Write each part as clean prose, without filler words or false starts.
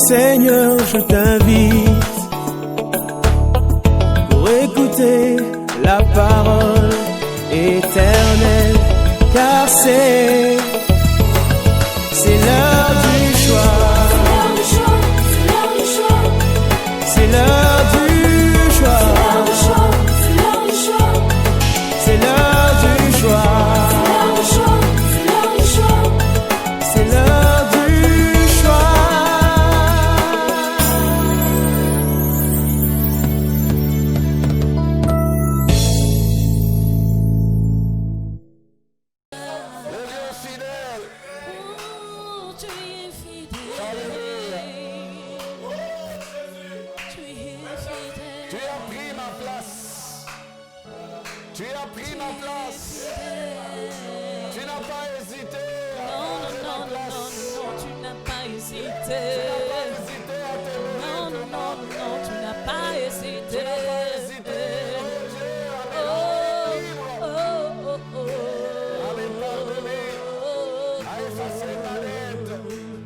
Seigneur, je t'invite pour écouter la parole éternelle, car c'est l'heure du choix. C'est l'heure du choix. C'est l'heure du choix. C'est l'heure du choix. Tu as pris ma place. Tu n'as pas hésité. Non, tu n'as pas hésité. Non, tu n'as pas hésité. Allez pardonner, à effacer ma dette,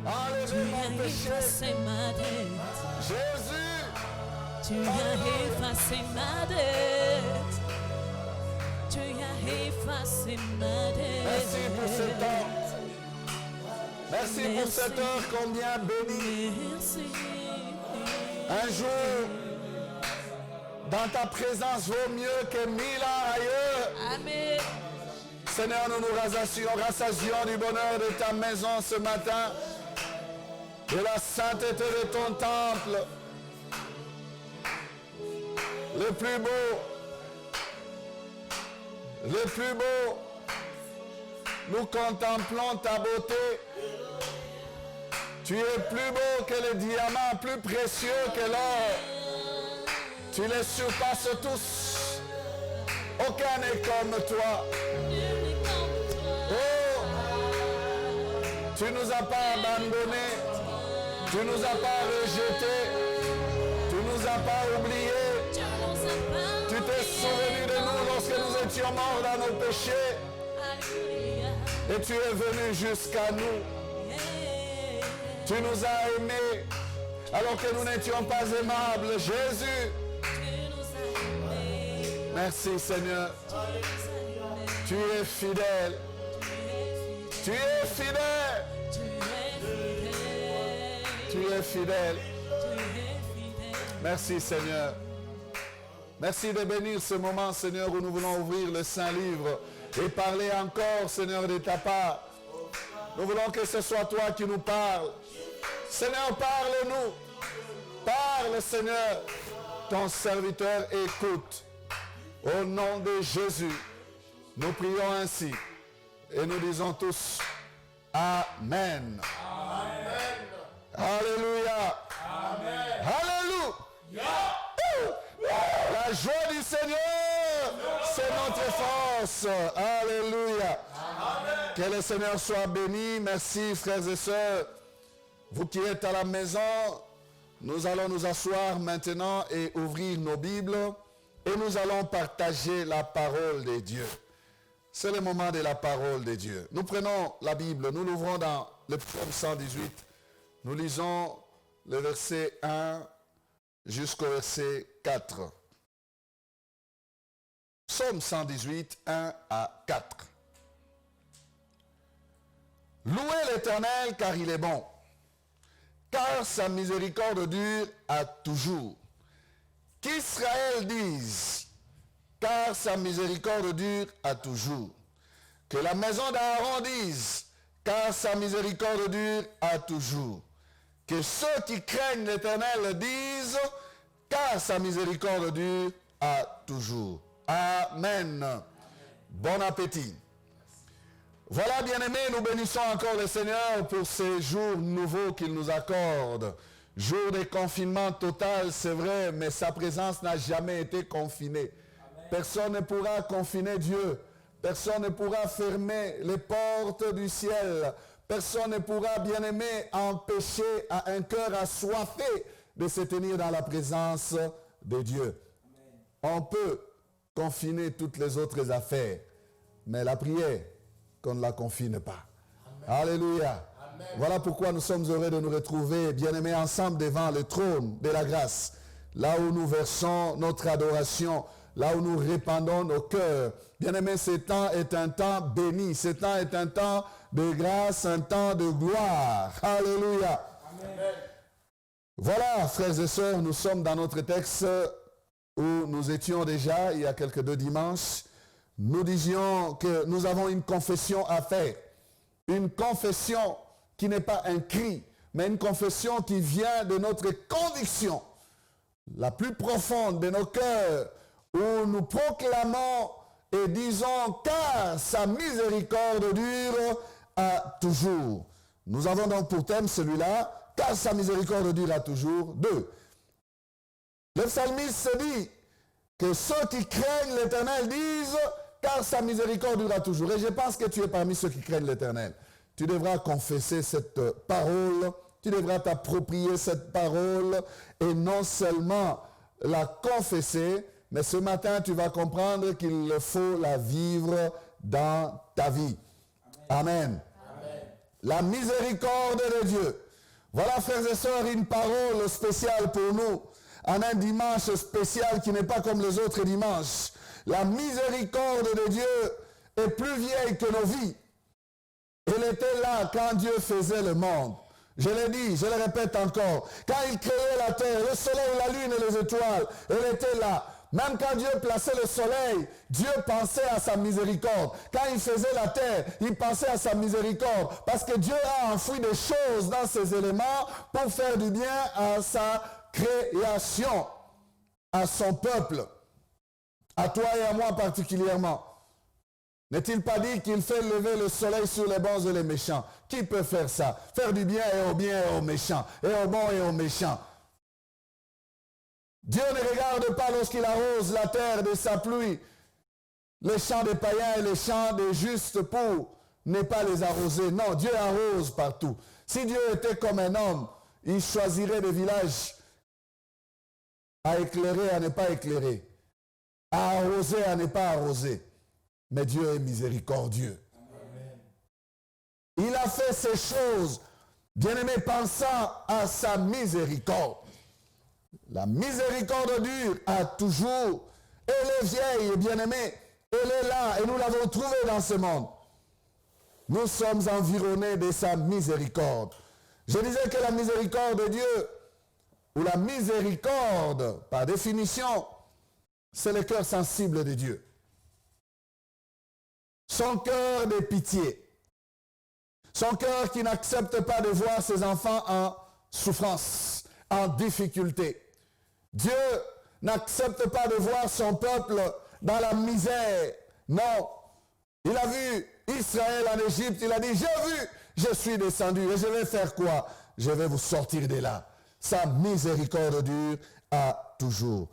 enlever mon péché. Jésus, tu as effacé ma dette. Tu as effacé ma dette. Merci pour ce temps. Merci pour cette heure combien bénie. Merci. Un jour, dans ta présence vaut mieux que 1000 ans ailleurs. Amen. Seigneur, nous nous rassasions du bonheur de ta maison ce matin, de la sainteté de ton temple. Le plus beau, nous contemplons ta beauté. Tu es plus beau que les diamants, plus précieux que l'or. Tu les surpasses tous. Aucun n'est comme toi. Oh, tu nous as pas abandonnés. Tu nous as pas rejetés. Tu nous as pas oubliés. Tu t'es souvenu de nous lorsque nous étions morts dans nos péchés. Et tu es venu jusqu'à nous. Tu nous as aimés alors que nous n'étions pas aimables. Jésus. Merci Seigneur. Tu es fidèle. Tu es fidèle. Tu es fidèle. Merci Seigneur. Merci de bénir ce moment, Seigneur, où nous voulons ouvrir le Saint-Livre et parler encore, Seigneur, de ta part. Nous voulons que ce soit toi qui nous parles. Seigneur, parle-nous. Parle, Seigneur. Ton serviteur écoute. Au nom de Jésus, nous prions ainsi. Et nous disons tous, Amen. Amen. Alléluia. Amen. Alléluia. La joie du Seigneur, c'est notre force. Alléluia. Amen. Que le Seigneur soit béni. Merci, frères et sœurs. Vous qui êtes à la maison, nous allons nous asseoir maintenant et ouvrir nos Bibles et nous allons partager la parole de Dieu. C'est le moment de la parole de Dieu. Nous prenons la Bible, nous l'ouvrons dans le psaume 118. Nous lisons le verset 1 jusqu'au verset 4. Psaume 118, 1 à 4. Louez l'Éternel car il est bon, car sa miséricorde dure à toujours. Qu'Israël dise, car sa miséricorde dure à toujours. Que la maison d'Aaron dise, car sa miséricorde dure à toujours. Que ceux qui craignent l'Éternel disent, car sa miséricorde dure à toujours. Amen. Bon appétit. Voilà, bien-aimés, nous bénissons encore le Seigneur pour ces jours nouveaux qu'il nous accorde. Jour de confinement total, c'est vrai, mais sa présence n'a jamais été confinée. Amen. Personne ne pourra confiner Dieu. Personne ne pourra fermer les portes du ciel. Personne ne pourra, bien-aimé, empêcher à un cœur assoiffé de se tenir dans la présence de Dieu. Amen. On peut confiner toutes les autres affaires, mais la prière, qu'on ne la confine pas. Amen. Alléluia. Amen. Voilà pourquoi nous sommes heureux de nous retrouver, bien-aimés, ensemble devant le trône de la grâce, là où nous versons notre adoration, là où nous répandons nos cœurs. Bien-aimés, ce temps est un temps béni, ce temps est un temps de grâce, un temps de gloire. Alléluia. Amen. Voilà, frères et sœurs, nous sommes dans notre texte où nous étions déjà il y a quelques 2 dimanches. Nous disions que nous avons une confession à faire. Une confession qui n'est pas un cri, mais une confession qui vient de notre conviction, la plus profonde de nos cœurs, où nous proclamons et disons car sa miséricorde dure à toujours. Nous avons donc pour thème celui-là, car sa miséricorde dure à toujours. 2. Le psalmiste se dit que ceux qui craignent l'Éternel disent car sa miséricorde dure à toujours. Et je pense que tu es parmi ceux qui craignent l'Éternel. Tu devras confesser cette parole, tu devras t'approprier cette parole et non seulement la confesser, mais ce matin tu vas comprendre qu'il faut la vivre dans ta vie. Amen. Amen. La miséricorde de Dieu. Voilà, frères et sœurs, une parole spéciale pour nous, en un dimanche spécial qui n'est pas comme les autres dimanches. La miséricorde de Dieu est plus vieille que nos vies. Elle était là quand Dieu faisait le monde. Je l'ai dit, je le répète encore. Quand il créait la terre, le soleil, la lune et les étoiles, elle était là. Même quand Dieu plaçait le soleil, Dieu pensait à sa miséricorde. Quand il faisait la terre, il pensait à sa miséricorde. Parce que Dieu a enfoui des choses dans ces éléments pour faire du bien à sa création, à son peuple, à toi et à moi particulièrement. N'est-il pas dit qu'il fait lever le soleil sur les bons et les méchants? Qui peut faire ça? Faire du bien et aux méchants, et aux bons et aux méchants. Dieu ne regarde pas lorsqu'il arrose la terre de sa pluie, les champs des païens et les champs des justes pour ne pas les arroser. Non, Dieu arrose partout. Si Dieu était comme un homme, il choisirait des villages à éclairer, à ne pas éclairer, à arroser, à ne pas arroser. Mais Dieu est miséricordieux. Amen. Il a fait ces choses, bien-aimés, pensant à sa miséricorde. La miséricorde dure à toujours. Elle est vieille, bien-aimée. Elle est là et nous l'avons trouvée dans ce monde. Nous sommes environnés de sa miséricorde. Je disais que la miséricorde de Dieu, ou la miséricorde, par définition, c'est le cœur sensible de Dieu. Son cœur de pitié. Son cœur qui n'accepte pas de voir ses enfants en souffrance, en difficulté. Dieu n'accepte pas de voir son peuple dans la misère. Non. Il a vu Israël en Égypte. Il a dit, j'ai vu, je suis descendu. Et je vais faire quoi? Je vais vous sortir de là. Sa miséricorde dure à toujours.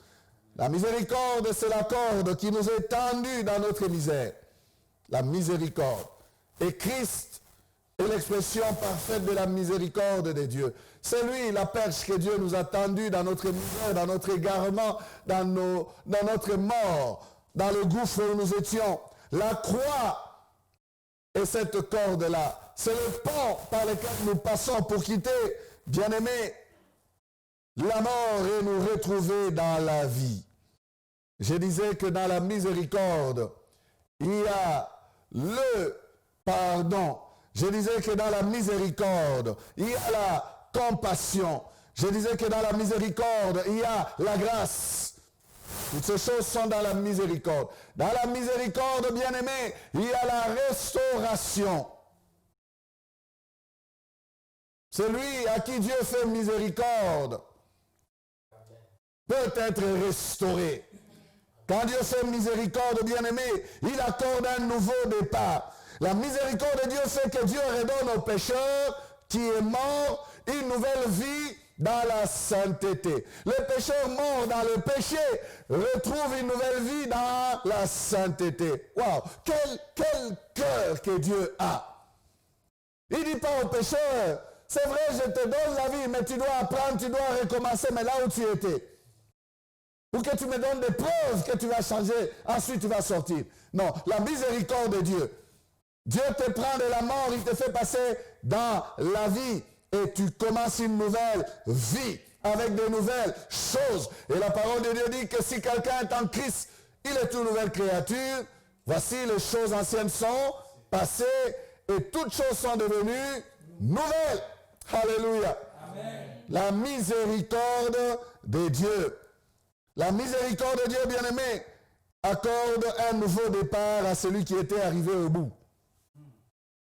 La miséricorde, c'est la corde qui nous est tendue dans notre misère. La miséricorde. Et Christ est l'expression parfaite de la miséricorde de Dieu. C'est lui, la perche que Dieu nous a tendue dans notre misère, dans notre égarement, dans notre mort, dans le gouffre où nous étions. La croix est cette corde-là. C'est le pont par lequel nous passons pour quitter, bien-aimés, la mort et nous retrouver dans la vie. Je disais que dans la miséricorde, il y a le pardon. Je disais que dans la miséricorde, il y a la compassion. Je disais que dans la miséricorde, il y a la grâce. Toutes ces choses sont dans la miséricorde. Dans la miséricorde, bien-aimé, il y a la restauration. Celui à qui Dieu fait miséricorde peut être restauré. Quand Dieu fait miséricorde, bien-aimé, il accorde un nouveau départ. La miséricorde de Dieu fait que Dieu redonne au pécheur qui est mort une nouvelle vie dans la sainteté. Le pécheur mort dans le péché retrouve une nouvelle vie dans la sainteté. Waouh! Quel cœur que Dieu a! Il ne dit pas au pécheur, c'est vrai, je te donne la vie, mais tu dois apprendre, tu dois recommencer, mais là où tu étais. Ou que tu me donnes des preuves que tu vas changer, ensuite tu vas sortir. Non, la miséricorde de Dieu. Dieu te prend de la mort, il te fait passer dans la vie et tu commences une nouvelle vie avec de nouvelles choses. Et la parole de Dieu dit que si quelqu'un est en Christ, il est une nouvelle créature. Voici, les choses anciennes sont passées et toutes choses sont devenues nouvelles. Alléluia. Amen. La miséricorde de Dieu. La miséricorde de Dieu, bien-aimé, accorde un nouveau départ à celui qui était arrivé au bout.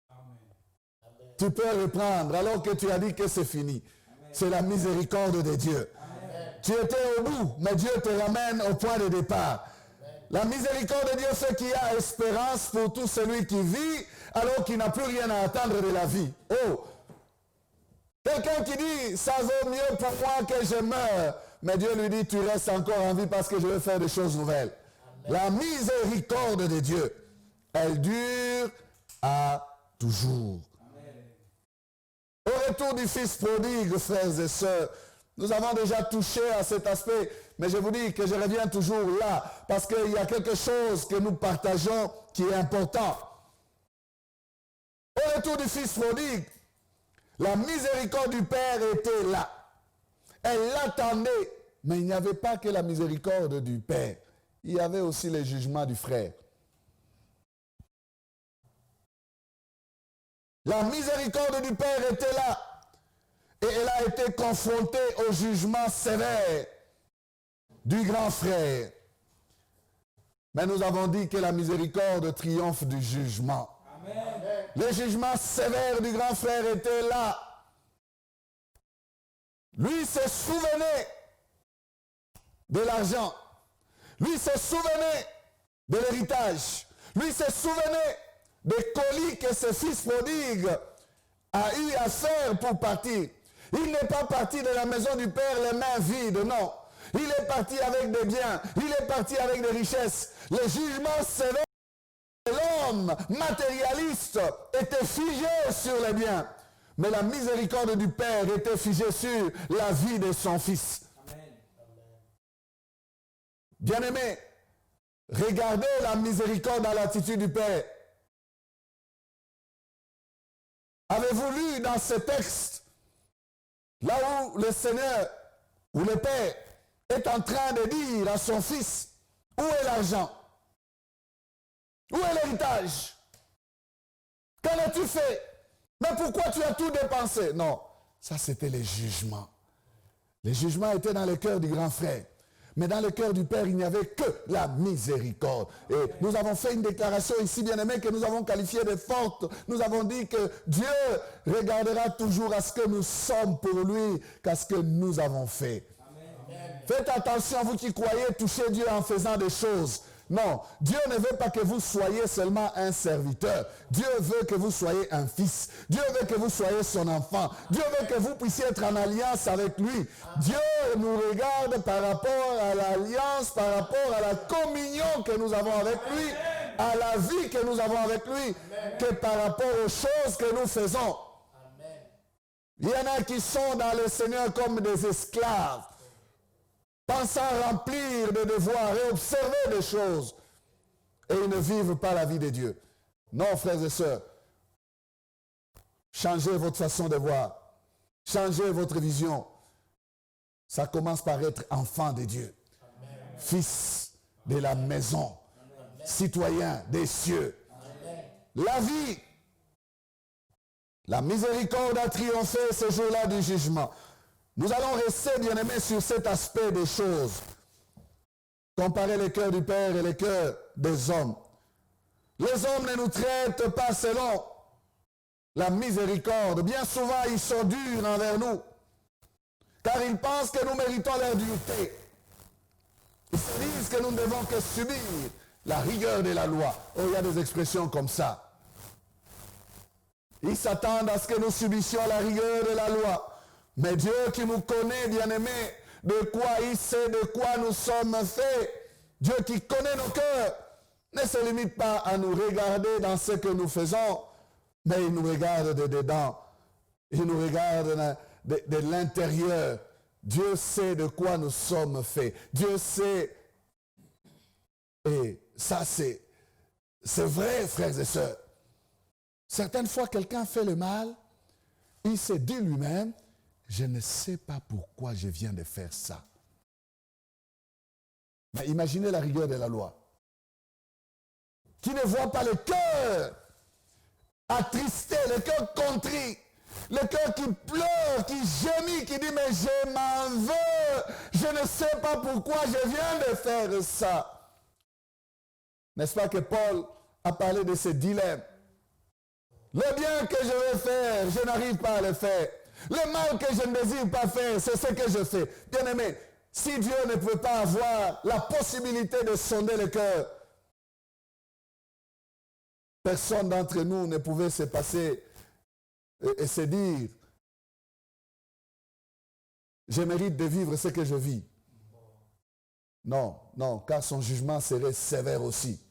Amen. Tu peux reprendre alors que tu as dit que c'est fini. C'est la miséricorde de Dieu. Amen. Tu étais au bout, mais Dieu te ramène au point de départ. Amen. La miséricorde de Dieu fait qu'il y a espérance pour tout celui qui vit alors qu'il n'a plus rien à attendre de la vie. Oh! Quelqu'un qui dit, ça vaut mieux pour moi que je meure. Mais Dieu lui dit, tu restes encore en vie parce que je vais faire des choses nouvelles. Amen. La miséricorde de Dieu, elle dure à toujours. Amen. Au retour du Fils prodigue, frères et sœurs, nous avons déjà touché à cet aspect, mais je vous dis que je reviens toujours là, parce qu'il y a quelque chose que nous partageons qui est important. Au retour du Fils prodigue, la miséricorde du Père était là. Elle l'attendait, mais il n'y avait pas que la miséricorde du Père. Il y avait aussi le jugement du frère. La miséricorde du Père était là. Et elle a été confrontée au jugement sévère du grand frère. Mais nous avons dit que la miséricorde triomphe du jugement. Amen. Le jugement sévère du grand frère était là. Lui se souvenait de l'argent. Lui se souvenait de l'héritage. Lui se souvenait des colis que ce fils prodigue a eu à faire pour partir. Il n'est pas parti de la maison du Père les mains vides, non. Il est parti avec des biens. Il est parti avec des richesses. Le jugement sévère de l'homme matérialiste était figé sur les biens. Mais la miséricorde du Père était figée sur la vie de son Fils. Bien-aimés, regardez la miséricorde à l'attitude du Père. Avez-vous lu dans ce texte, là où le Seigneur, ou le Père, est en train de dire à son Fils, où est l'argent? Où est l'héritage? Qu'en as-tu fait? Mais pourquoi tu as tout dépensé? Non, ça c'était les jugements. Les jugements étaient dans le cœur du grand frère. Mais dans le cœur du Père, il n'y avait que la miséricorde. Et nous avons fait une déclaration ici, bien-aimés, que nous avons qualifiée de forte. Nous avons dit que Dieu regardera toujours à ce que nous sommes pour lui qu'à ce que nous avons fait. Amen. Faites attention, vous qui croyez toucher Dieu en faisant des choses. Non, Dieu ne veut pas que vous soyez seulement un serviteur. Dieu veut que vous soyez un fils. Dieu veut que vous soyez son enfant. Dieu veut que vous puissiez être en alliance avec lui. Dieu nous regarde par rapport à l'alliance, par rapport à la communion que nous avons avec lui, à la vie que nous avons avec lui, que par rapport aux choses que nous faisons. Il y en a qui sont dans le Seigneur comme des esclaves, pensant remplir des devoirs et observer des choses. Et ils ne vivent pas la vie de Dieu. Non, frères et sœurs. Changez votre façon de voir. Changez votre vision. Ça commence par être enfant de Dieu. Amen. Fils de la maison. Amen. Citoyen des cieux. Amen. La vie. La miséricorde a triomphé ce jour-là du jugement. Nous allons rester, bien-aimés, sur cet aspect des choses. Comparer le cœur du Père et le cœur des hommes. Les hommes ne nous traitent pas selon la miséricorde. Bien souvent, ils sont durs envers nous. Car ils pensent que nous méritons leur dureté. Ils se disent que nous ne devons que subir la rigueur de la loi. Oh, il y a des expressions comme ça. Ils s'attendent à ce que nous subissions la rigueur de la loi. Mais Dieu qui nous connaît, bien-aimés, de quoi il sait, de quoi nous sommes faits, Dieu qui connaît nos cœurs, ne se limite pas à nous regarder dans ce que nous faisons, mais il nous regarde de dedans. Il nous regarde de l'intérieur. Dieu sait de quoi nous sommes faits. Dieu sait. Et ça, c'est vrai, frères et sœurs. Certaines fois, quelqu'un fait le mal il s'est dit lui-même, je ne sais pas pourquoi je viens de faire ça. Mais imaginez la rigueur de la loi. Qui ne voit pas le cœur attristé, le cœur contrit, le cœur qui pleure, qui gémit, qui dit, mais je m'en veux, je ne sais pas pourquoi je viens de faire ça. N'est-ce pas que Paul a parlé de ce dilemme? Le bien que je veux faire, je n'arrive pas à le faire. Le mal que je ne désire pas faire, c'est ce que je fais. Bien aimé, si Dieu ne pouvait pas avoir la possibilité de sonder le cœur, personne d'entre nous ne pouvait se passer et se dire, je mérite de vivre ce que je vis. Non, non, car son jugement serait sévère aussi.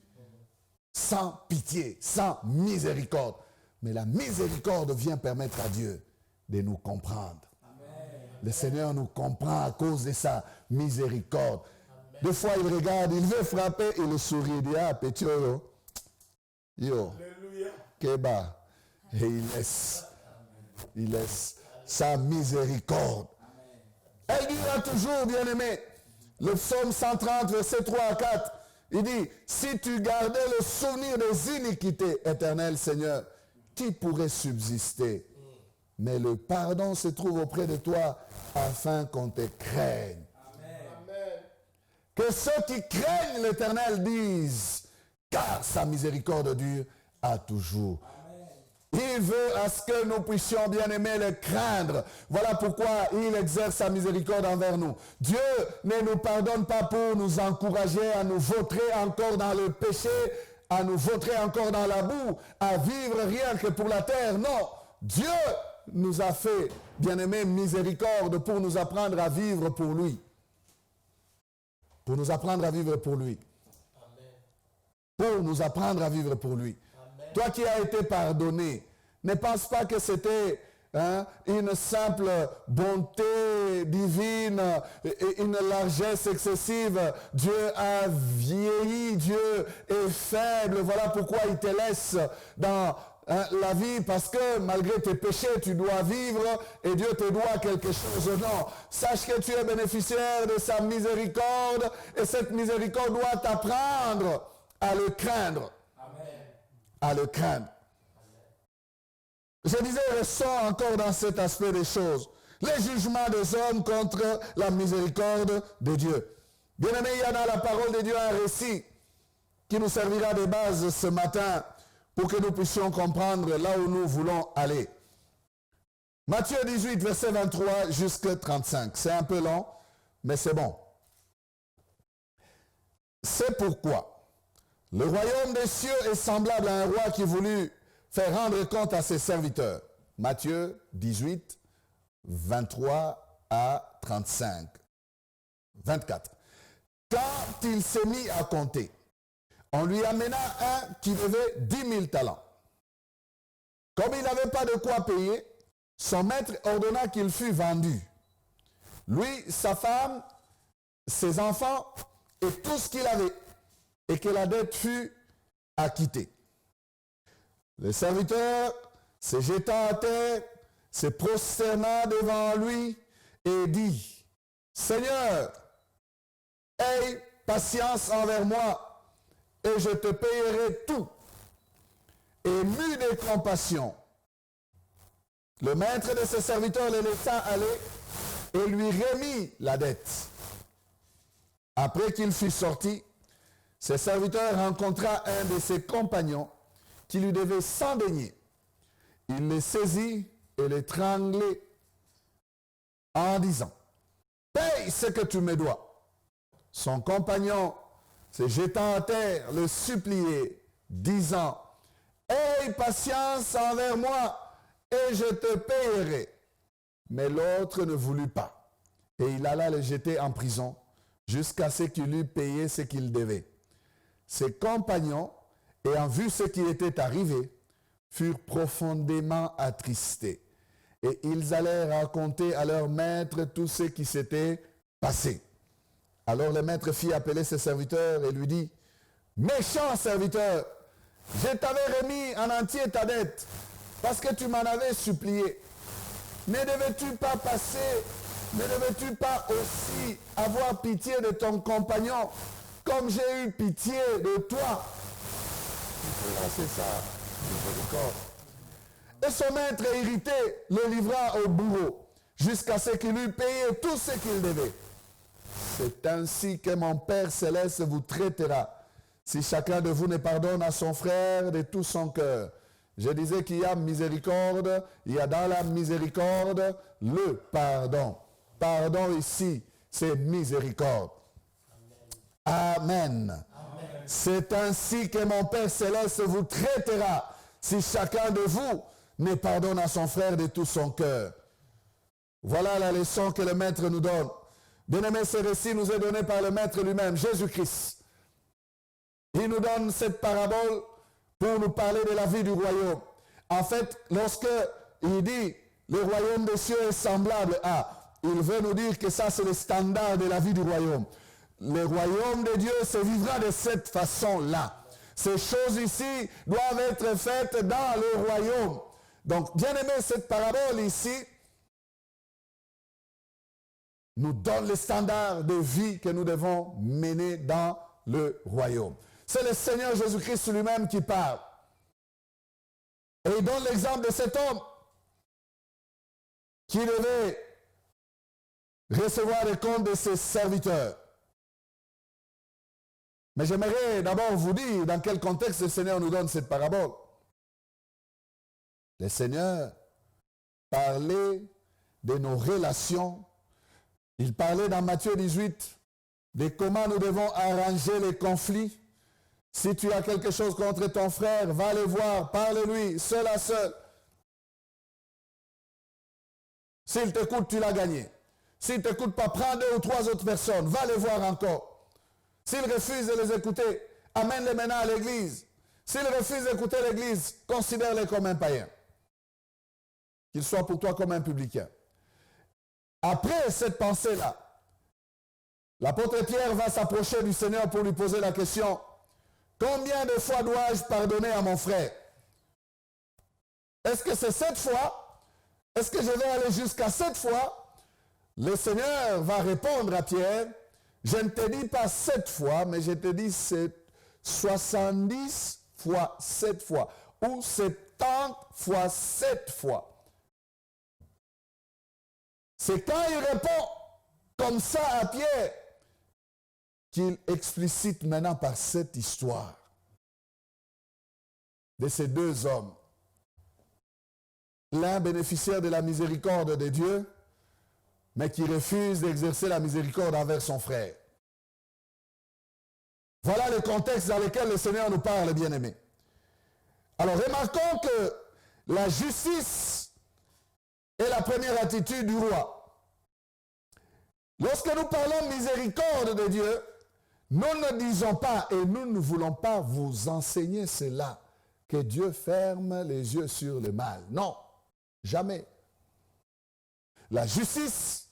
Sans pitié, sans miséricorde. Mais la miséricorde vient permettre à Dieu de nous comprendre. Amen. Le Seigneur nous comprend à cause de sa miséricorde. Amen. Des fois, il regarde, il veut frapper, il sourit, il dit, ah, petit yo, Keba. Et il laisse sa miséricorde. Amen. Elle dira toujours, bien-aimé, le psaume 130, versets 3 à 4, il dit, si tu gardais le souvenir des iniquités éternelles, Seigneur, qui pourrait subsister? Mais le pardon se trouve auprès de toi afin qu'on te craigne. Amen. Que ceux qui craignent l'Éternel disent, car sa miséricorde dure à toujours. Amen. Il veut à ce que nous puissions bien aimer le craindre. Voilà pourquoi il exerce sa miséricorde envers nous. Dieu ne nous pardonne pas pour nous encourager à nous vautrer encore dans le péché, à nous vautrer encore dans la boue, à vivre rien que pour la terre. Non, Dieu nous a fait, bien-aimé, miséricorde pour nous apprendre à vivre pour lui. Pour nous apprendre à vivre pour lui. Amen. Pour nous apprendre à vivre pour lui. Amen. Toi qui as été pardonné, ne pense pas que c'était une simple bonté divine, une largesse excessive. Dieu a vieilli, Dieu est faible. Voilà pourquoi il te laisse dans la vie, parce que malgré tes péchés, tu dois vivre et Dieu te doit quelque chose. Non, sache que tu es bénéficiaire de sa miséricorde et cette miséricorde doit t'apprendre à le craindre. Amen. À le craindre. Je disais, restons encore dans cet aspect des choses. Les jugements des hommes contre la miséricorde de Dieu. Bien aimé, il y a dans la parole de Dieu un récit qui nous servira de base ce matin pour que nous puissions comprendre là où nous voulons aller. Matthieu 18, verset 23 jusqu'à 35. C'est un peu long, mais c'est bon. C'est pourquoi le royaume des cieux est semblable à un roi qui voulut faire rendre compte à ses serviteurs. Matthieu 18, 23 à 35. 24. Quand il s'est mis à compter, on lui amena un qui devait 10 000 talents. Comme il n'avait pas de quoi payer, son maître ordonna qu'il fût vendu. Lui, sa femme, ses enfants et tout ce qu'il avait, et que la dette fût acquittée. Le serviteur, se jeta à terre, se prosterna devant lui et dit, « Seigneur, aie patience envers moi, et je te payerai tout. » Et mu de compassion, le maître de ses serviteurs le laissa aller et lui remit la dette. Après qu'il fut sorti, ses serviteurs rencontra un de ses compagnons qui lui devait 100 deniers. Il le saisit et l'étranglait en disant, « Paye ce que tu me dois. » Son compagnon, se jetant à terre, le suppliait, disant, « Aie patience envers moi, et je te payerai. » Mais l'autre ne voulut pas, et il alla le jeter en prison, jusqu'à ce qu'il eût payé ce qu'il devait. Ses compagnons, ayant vu ce qui était arrivé, furent profondément attristés, et ils allèrent raconter à leur maître tout ce qui s'était passé. Alors le maître fit appeler ses serviteurs et lui dit, « Méchant serviteur, je t'avais remis en entier ta dette, parce que tu m'en avais supplié. ne devais-tu pas passer, ne devais-tu pas aussi avoir pitié de ton compagnon, comme j'ai eu pitié de toi? Là, c'est ça, miséricorde. Et son maître irrité le livra au bourreau, jusqu'à ce qu'il eût payé tout ce qu'il devait. C'est ainsi que mon Père céleste vous traitera, si chacun de vous ne pardonne à son frère de tout son cœur. Je disais qu'il y a miséricorde, il y a dans la miséricorde le pardon. Pardon ici, c'est miséricorde. Amen. Amen. C'est ainsi que mon Père céleste vous traitera, si chacun de vous ne pardonne à son frère de tout son cœur. Voilà la leçon que le Maître nous donne. Bien-aimé, ce récit nous est donné par le Maître lui-même, Jésus-Christ. Il nous donne cette parabole pour nous parler de la vie du royaume. En fait, lorsque il dit le royaume des cieux est semblable à, il veut nous dire que ça c'est le standard de la vie du royaume. Le royaume de Dieu se vivra de cette façon-là. Ces choses ici doivent être faites dans le royaume. Donc, bien aimé, cette parabole ici nous donne le standard de vie que nous devons mener dans le royaume. C'est le Seigneur Jésus-Christ lui-même qui parle. Et il donne l'exemple de cet homme qui devait recevoir les comptes de ses serviteurs. Mais j'aimerais d'abord vous dire dans quel contexte le Seigneur nous donne cette parabole. Le Seigneur parlait de nos relations. Il parlait dans Matthieu 18 de comment nous devons arranger les conflits. Si tu as quelque chose contre ton frère, va le voir, parle-lui, seul à seul. S'il t'écoute, tu l'as gagné. S'il ne t'écoute pas, prends 2 ou 3 autres personnes, va les voir encore. S'il refuse de les écouter, amène-les maintenant à l'église. S'il refuse d'écouter l'église, considère-les comme un païen. Qu'il soit pour toi comme un publicain. Après cette pensée-là, l'apôtre Pierre va s'approcher du Seigneur pour lui poser la question: combien de fois dois-je pardonner à mon frère? Est-ce que c'est 7 fois? Est-ce que je vais aller jusqu'à 7 fois? Le Seigneur va répondre à Pierre: je ne te dis pas 7 fois, mais je te dis 70 fois 7 fois, ou 70 fois 7 fois. C'est quand il répond comme ça à Pierre qu'il explicite maintenant par cette histoire de ces 2 hommes. L'un bénéficiaire de la miséricorde de Dieu, mais qui refuse d'exercer la miséricorde envers son frère. Voilà le contexte dans lequel le Seigneur nous parle, bien-aimés. Alors, remarquons que la justice est la première attitude du roi. Lorsque nous parlons miséricorde de Dieu, nous ne disons pas, et nous ne voulons pas vous enseigner cela, que Dieu ferme les yeux sur le mal. Non, jamais. La justice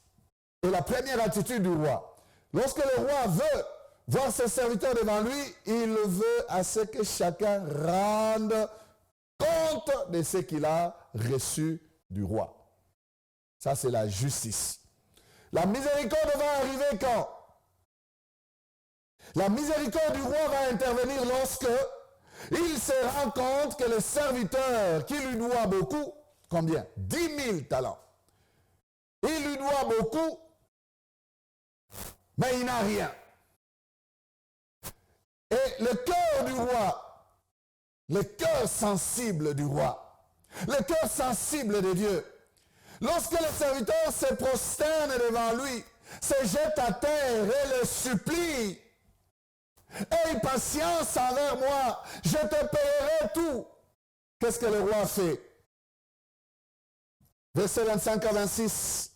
est la première attitude du roi. Lorsque le roi veut voir ses serviteurs devant lui, il veut à ce que chacun rende compte de ce qu'il a reçu du roi. Ça, c'est la justice. La miséricorde va arriver quand? La miséricorde du roi va intervenir lorsque il se rend compte que le serviteur qui lui doit beaucoup, combien? 10 000 talents. Il lui doit beaucoup, mais il n'a rien. Et le cœur du roi, le cœur sensible du roi, le cœur sensible de Dieu, lorsque le serviteur se prosterne devant lui, se jette à terre et le supplie: aie patience envers moi, je te payerai tout. Qu'est-ce que le roi fait? Verset 25 à 26.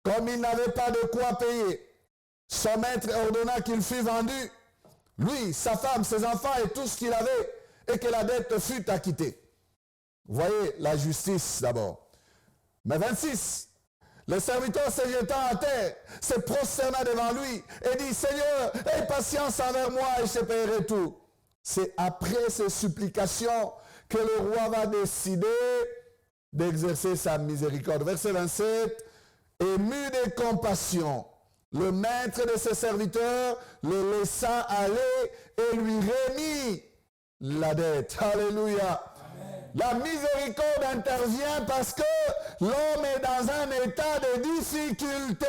Comme il n'avait pas de quoi payer, son maître ordonna qu'il fût vendu, lui, sa femme, ses enfants et tout ce qu'il avait, et que la dette fût acquittée. Vous voyez la justice d'abord. Mais 26, le serviteur se jetant à terre, se prosterna devant lui et dit: Seigneur, aie patience envers moi et je paierai tout. C'est après ces supplications que le roi va décider d'exercer sa miséricorde. Verset 27, ému de compassion, le maître de ses serviteurs le laissa aller et lui remit la dette. Alléluia. Amen. La miséricorde intervient parce que l'homme est dans un état de difficulté.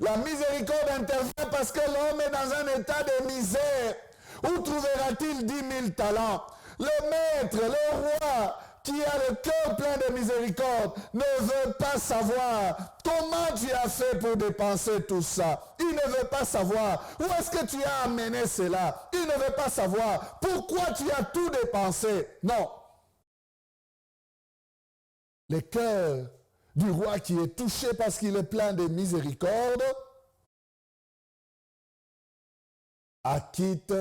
La miséricorde intervient parce que l'homme est dans un état de misère. Où trouvera-t-il 10 000 talents? Le maître, le roi, qui a le cœur plein de miséricorde, ne veut pas savoir comment tu as fait pour dépenser tout ça. Il ne veut pas savoir où est-ce que tu as amené cela. Il ne veut pas savoir pourquoi tu as tout dépensé. Non. Le cœur du roi qui est touché parce qu'il est plein de miséricorde acquitte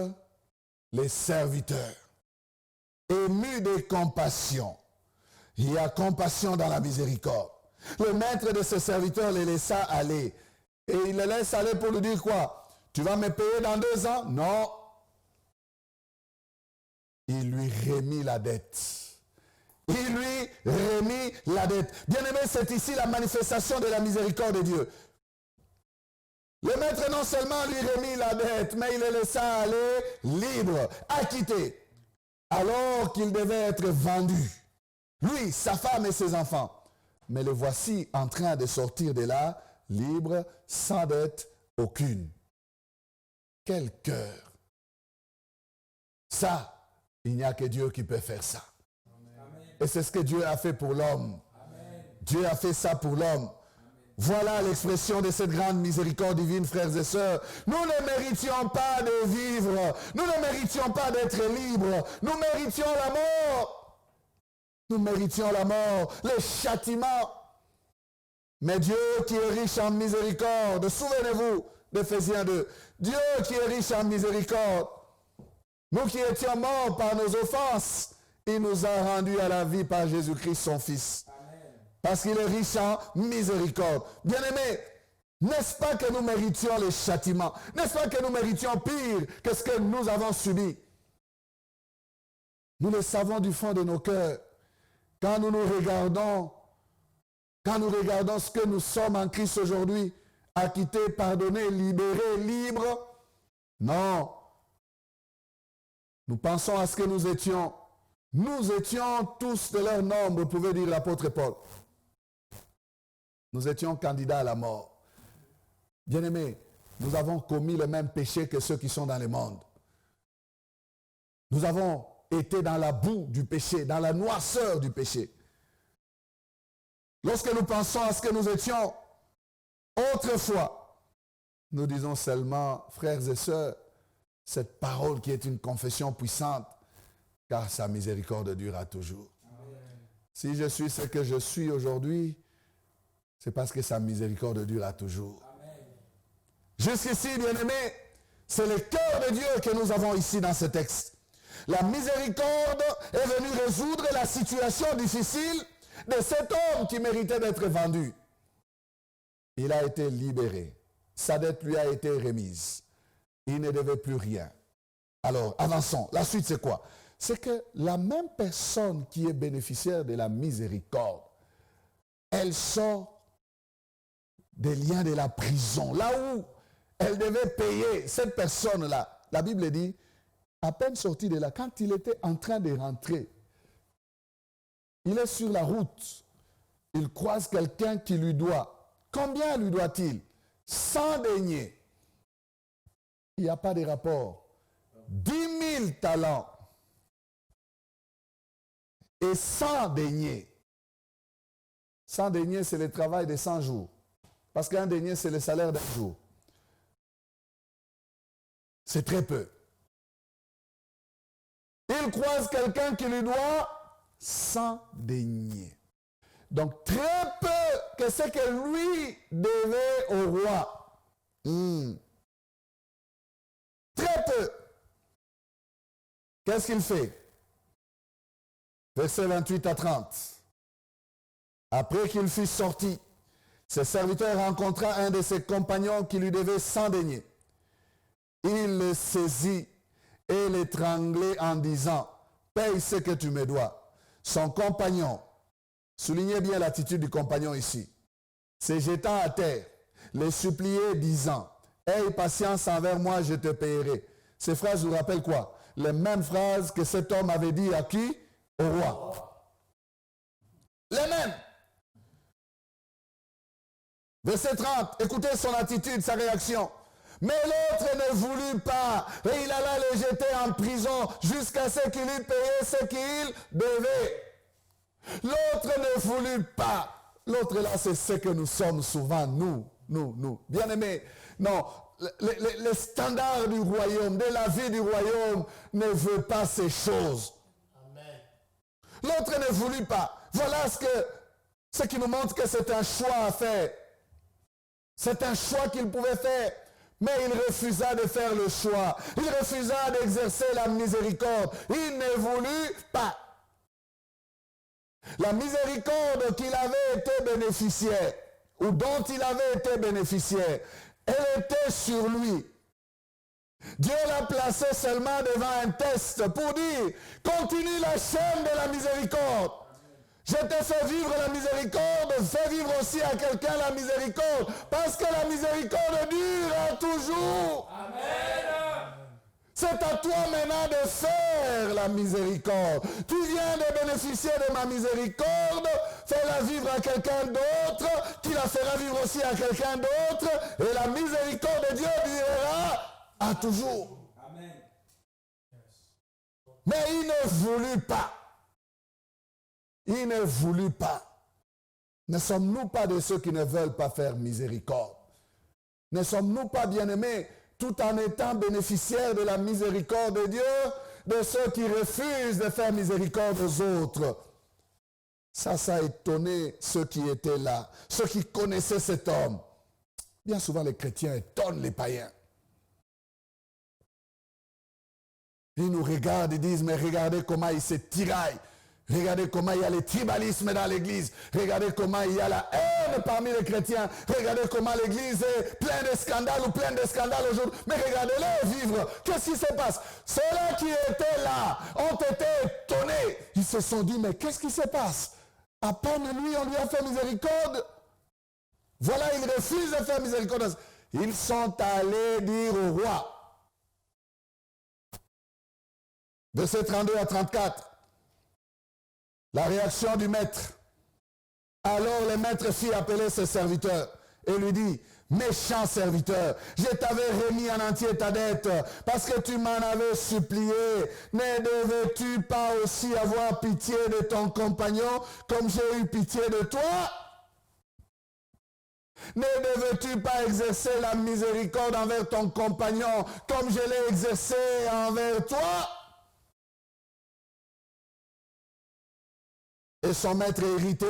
les serviteurs. Ému de compassion. Il y a compassion dans la miséricorde. Le maître de ses serviteurs les laissa aller. Et il les laisse aller pour lui dire quoi? Tu vas me payer dans 2 ans? Non. Il lui remit la dette. Il lui remit la dette. Bien-aimé, c'est ici la manifestation de la miséricorde de Dieu. Le maître non seulement lui remit la dette, mais il le laissa aller libre, acquitté, alors qu'il devait être vendu. Lui, sa femme et ses enfants. Mais le voici en train de sortir de là, libre, sans dette aucune. Quel cœur! Ça, il n'y a que Dieu qui peut faire ça. Amen. Et c'est ce que Dieu a fait pour l'homme. Dieu a fait ça pour l'homme. Voilà l'expression de cette grande miséricorde divine, frères et sœurs. Nous ne méritions pas de vivre. Nous ne méritions pas d'être libres. Nous méritions la mort. Nous méritions la mort, le châtiment. Mais Dieu qui est riche en miséricorde, souvenez-vous d'Éphésiens 2, Dieu qui est riche en miséricorde, nous qui étions morts par nos offenses, il nous a rendus à la vie par Jésus-Christ son Fils. Parce qu'il est riche en miséricorde. Bien-aimés, n'est-ce pas que nous méritions les châtiments? N'est-ce pas que nous méritions pire que ce que nous avons subi? Nous le savons du fond de nos cœurs. Quand nous regardons ce que nous sommes en Christ aujourd'hui, acquittés, pardonnés, libérés, libres, non. Nous pensons à ce que nous étions. Nous étions tous de leur nombre, pouvait dire l'apôtre Paul. Nous étions candidats à la mort. Bien-aimés, nous avons commis le même péché que ceux qui sont dans le monde. Nous avons été dans la boue du péché, dans la noirceur du péché. Lorsque nous pensons à ce que nous étions autrefois, nous disons seulement, frères et sœurs, cette parole qui est une confession puissante, car sa miséricorde durera toujours. Amen. Si je suis ce que je suis aujourd'hui, c'est parce que sa miséricorde durera toujours. Amen. Jusqu'ici, bien-aimés, c'est le cœur de Dieu que nous avons ici dans ce texte. La miséricorde est venue résoudre la situation difficile de cet homme qui méritait d'être vendu. Il a été libéré. Sa dette lui a été remise. Il ne devait plus rien. Alors, avançons. La suite, c'est quoi? C'est que la même personne qui est bénéficiaire de la miséricorde, elle sort des liens de la prison. Là où elle devait payer, cette personne-là, la Bible dit, à peine sorti de là, quand il était en train de rentrer, il est sur la route, il croise quelqu'un qui lui doit. Combien lui doit-il? 100 deniers. Il n'y a pas de rapport. 10 000 talents. Et 100 deniers. 100 deniers, c'est le travail de 100 jours. Parce qu'un denier, c'est le salaire d'un jour. C'est très peu. Il croise quelqu'un qui lui doit 100 deniers. Donc, très peu que ce que lui devait au roi. Très peu. Qu'est-ce qu'il fait? Versets 28 à 30. Après qu'il fut sorti, ses serviteurs rencontra un de ses compagnons qui lui devait 100 deniers. Il le saisit et l'étranglait en disant, « Paye ce que tu me dois. » Son compagnon, Soulignez bien l'attitude du compagnon ici. Se jetant à terre, les supplier disant, « Aie patience envers moi, je te payerai. » Ces phrases vous rappellent quoi? Les mêmes phrases que cet homme avait dit à qui? Au roi. Les mêmes. Verset 30, écoutez son attitude, sa réaction. Mais l'autre ne voulut pas, et il alla le jeter en prison jusqu'à ce qu'il eût payé ce qu'il devait. L'autre ne voulut pas. L'autre là, c'est ce que nous sommes souvent, nous. Bien-aimés, non, les standards du royaume, de la vie du royaume, ne veut pas ces choses. Amen. L'autre ne voulut pas. Voilà ce qui nous montre que c'est un choix à faire. C'est un choix qu'il pouvait faire. Mais il refusa de faire le choix. Il refusa d'exercer la miséricorde. Il ne voulut pas. La miséricorde qu'il avait été bénéficiaire, ou dont il avait été bénéficiaire, elle était sur lui. Dieu l'a placé seulement devant un test pour dire, continue la chaîne de la miséricorde. Je te fais vivre la miséricorde, fais vivre aussi à quelqu'un la miséricorde, parce que la miséricorde dure toujours. Amen. C'est à toi maintenant de faire la miséricorde. Tu viens de bénéficier de ma miséricorde, fais-la vivre à quelqu'un d'autre, tu la feras vivre aussi à quelqu'un d'autre, et la miséricorde de Dieu durera à toujours. Amen. Mais il ne voulut pas. Il ne voulut pas. Ne sommes-nous pas de ceux qui ne veulent pas faire miséricorde? Ne sommes-nous pas bien-aimés, tout en étant bénéficiaires de la miséricorde de Dieu, de ceux qui refusent de faire miséricorde aux autres? Ça a étonné ceux qui étaient là, ceux qui connaissaient cet homme. Bien souvent, les chrétiens étonnent les païens. Ils nous regardent et disent, mais regardez comment ils se tiraillent. Regardez comment il y a le tribalisme dans l'église. Regardez comment il y a la haine parmi les chrétiens. Regardez comment l'église est pleine de scandales ou pleine de scandales aujourd'hui. Mais regardez-les vivre. Qu'est-ce qui se passe? Ceux-là qui étaient là ont été étonnés. Ils se sont dit, mais qu'est-ce qui se passe? À peine lui, on lui a fait miséricorde. Voilà, il refuse de faire miséricorde. Ils sont allés dire au roi. Verset 32 à 34. La réaction du maître. Alors le maître fit appeler ses serviteurs et lui dit, méchant serviteur, je t'avais remis en entier ta dette parce que tu m'en avais supplié. Ne devais-tu pas aussi avoir pitié de ton compagnon comme j'ai eu pitié de toi? Ne devais-tu pas exercer la miséricorde envers ton compagnon comme je l'ai exercé envers toi? Et son maître irrité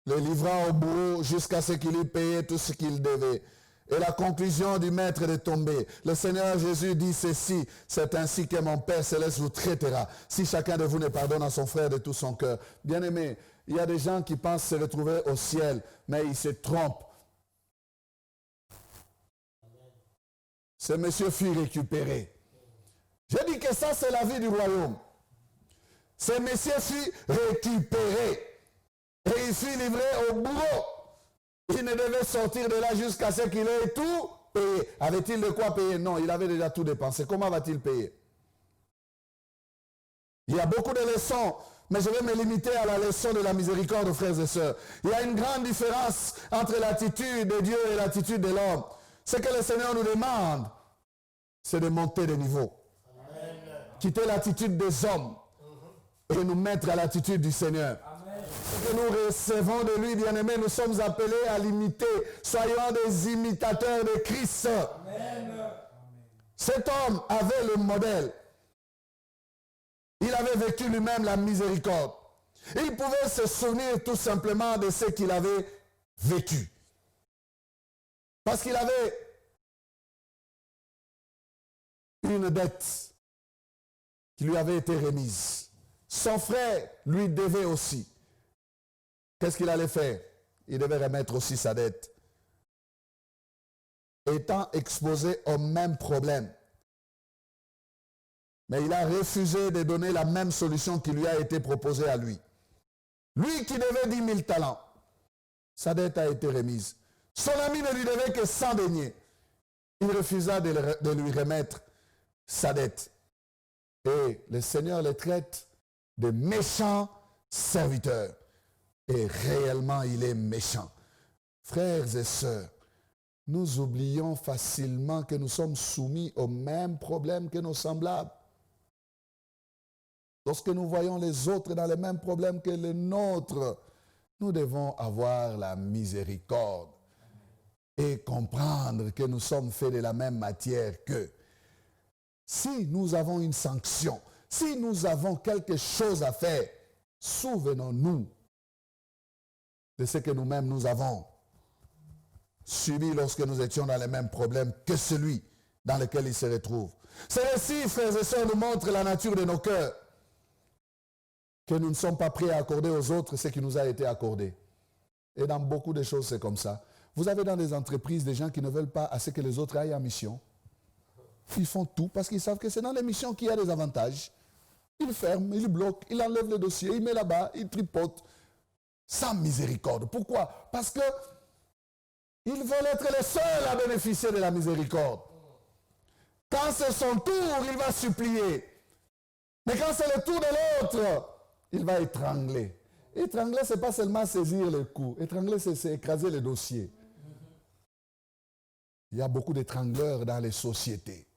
le livra au bourreau jusqu'à ce qu'il eût payé tout ce qu'il devait. Et la conclusion du maître est tombée. Le Seigneur Jésus dit ceci, c'est ainsi que mon Père Céleste vous traitera, si chacun de vous ne pardonne à son frère de tout son cœur. Bien-aimés, il y a des gens qui pensent se retrouver au ciel, mais ils se trompent. Ce monsieur fut récupéré. Je dis que ça, c'est la vie du royaume. Ce monsieur fut récupéré et il fut livré au bourreau. Il ne devait sortir de là jusqu'à ce qu'il ait tout payé. Avait-il de quoi payer? Non, il avait déjà tout dépensé. Comment va-t-il payer? Il y a beaucoup de leçons, mais je vais me limiter à la leçon de la miséricorde, frères et sœurs. Il y a une grande différence entre l'attitude de Dieu et l'attitude de l'homme. Ce que le Seigneur nous demande, c'est de monter de niveau. Amen. Quitter l'attitude des hommes et nous mettre à l'attitude du Seigneur. Amen. Ce que nous recevons de lui, bien-aimés, nous sommes appelés à l'imiter. Soyons des imitateurs de Christ. Amen. Cet homme avait le modèle. Il avait vécu lui-même la miséricorde. Il pouvait se souvenir tout simplement de ce qu'il avait vécu. Parce qu'il avait une dette qui lui avait été remise. Son frère lui devait aussi. Qu'est-ce qu'il allait faire? Il devait remettre aussi sa dette. Étant exposé au même problème. Mais il a refusé de donner la même solution qui lui a été proposée à lui. Lui qui devait 10 000 talents, sa dette a été remise. Son ami ne lui devait que 100 deniers. Il refusa de lui remettre sa dette. Et le Seigneur les traite de méchants serviteurs. Et réellement, il est méchant. Frères et sœurs, nous oublions facilement que nous sommes soumis aux mêmes problèmes que nos semblables. Lorsque nous voyons les autres dans les mêmes problèmes que les nôtres, nous devons avoir la miséricorde et comprendre que nous sommes faits de la même matière qu'eux. Si nous avons une sanction, si nous avons quelque chose à faire, souvenons-nous de ce que nous-mêmes nous avons subi lorsque nous étions dans les mêmes problèmes que celui dans lequel il se retrouve. C'est ainsi, frères et sœurs, nous montre la nature de nos cœurs, que nous ne sommes pas prêts à accorder aux autres ce qui nous a été accordé. Et dans beaucoup de choses, c'est comme ça. Vous avez dans les entreprises des gens qui ne veulent pas à ce que les autres aillent en mission. Ils font tout parce qu'ils savent que c'est dans les missions qu'il y a des avantages. Ils ferment, ils bloquent, ils enlèvent le dossier, ils mettent là-bas, ils tripotent. Sans miséricorde. Pourquoi? Parce que ils veulent être les seuls à bénéficier de la miséricorde. Quand c'est son tour, il va supplier. Mais quand c'est le tour de l'autre, il va étrangler. Étrangler, ce n'est pas seulement saisir le cou. Étrangler, c'est écraser le dossier. Il y a beaucoup d'étrangleurs dans les sociétés.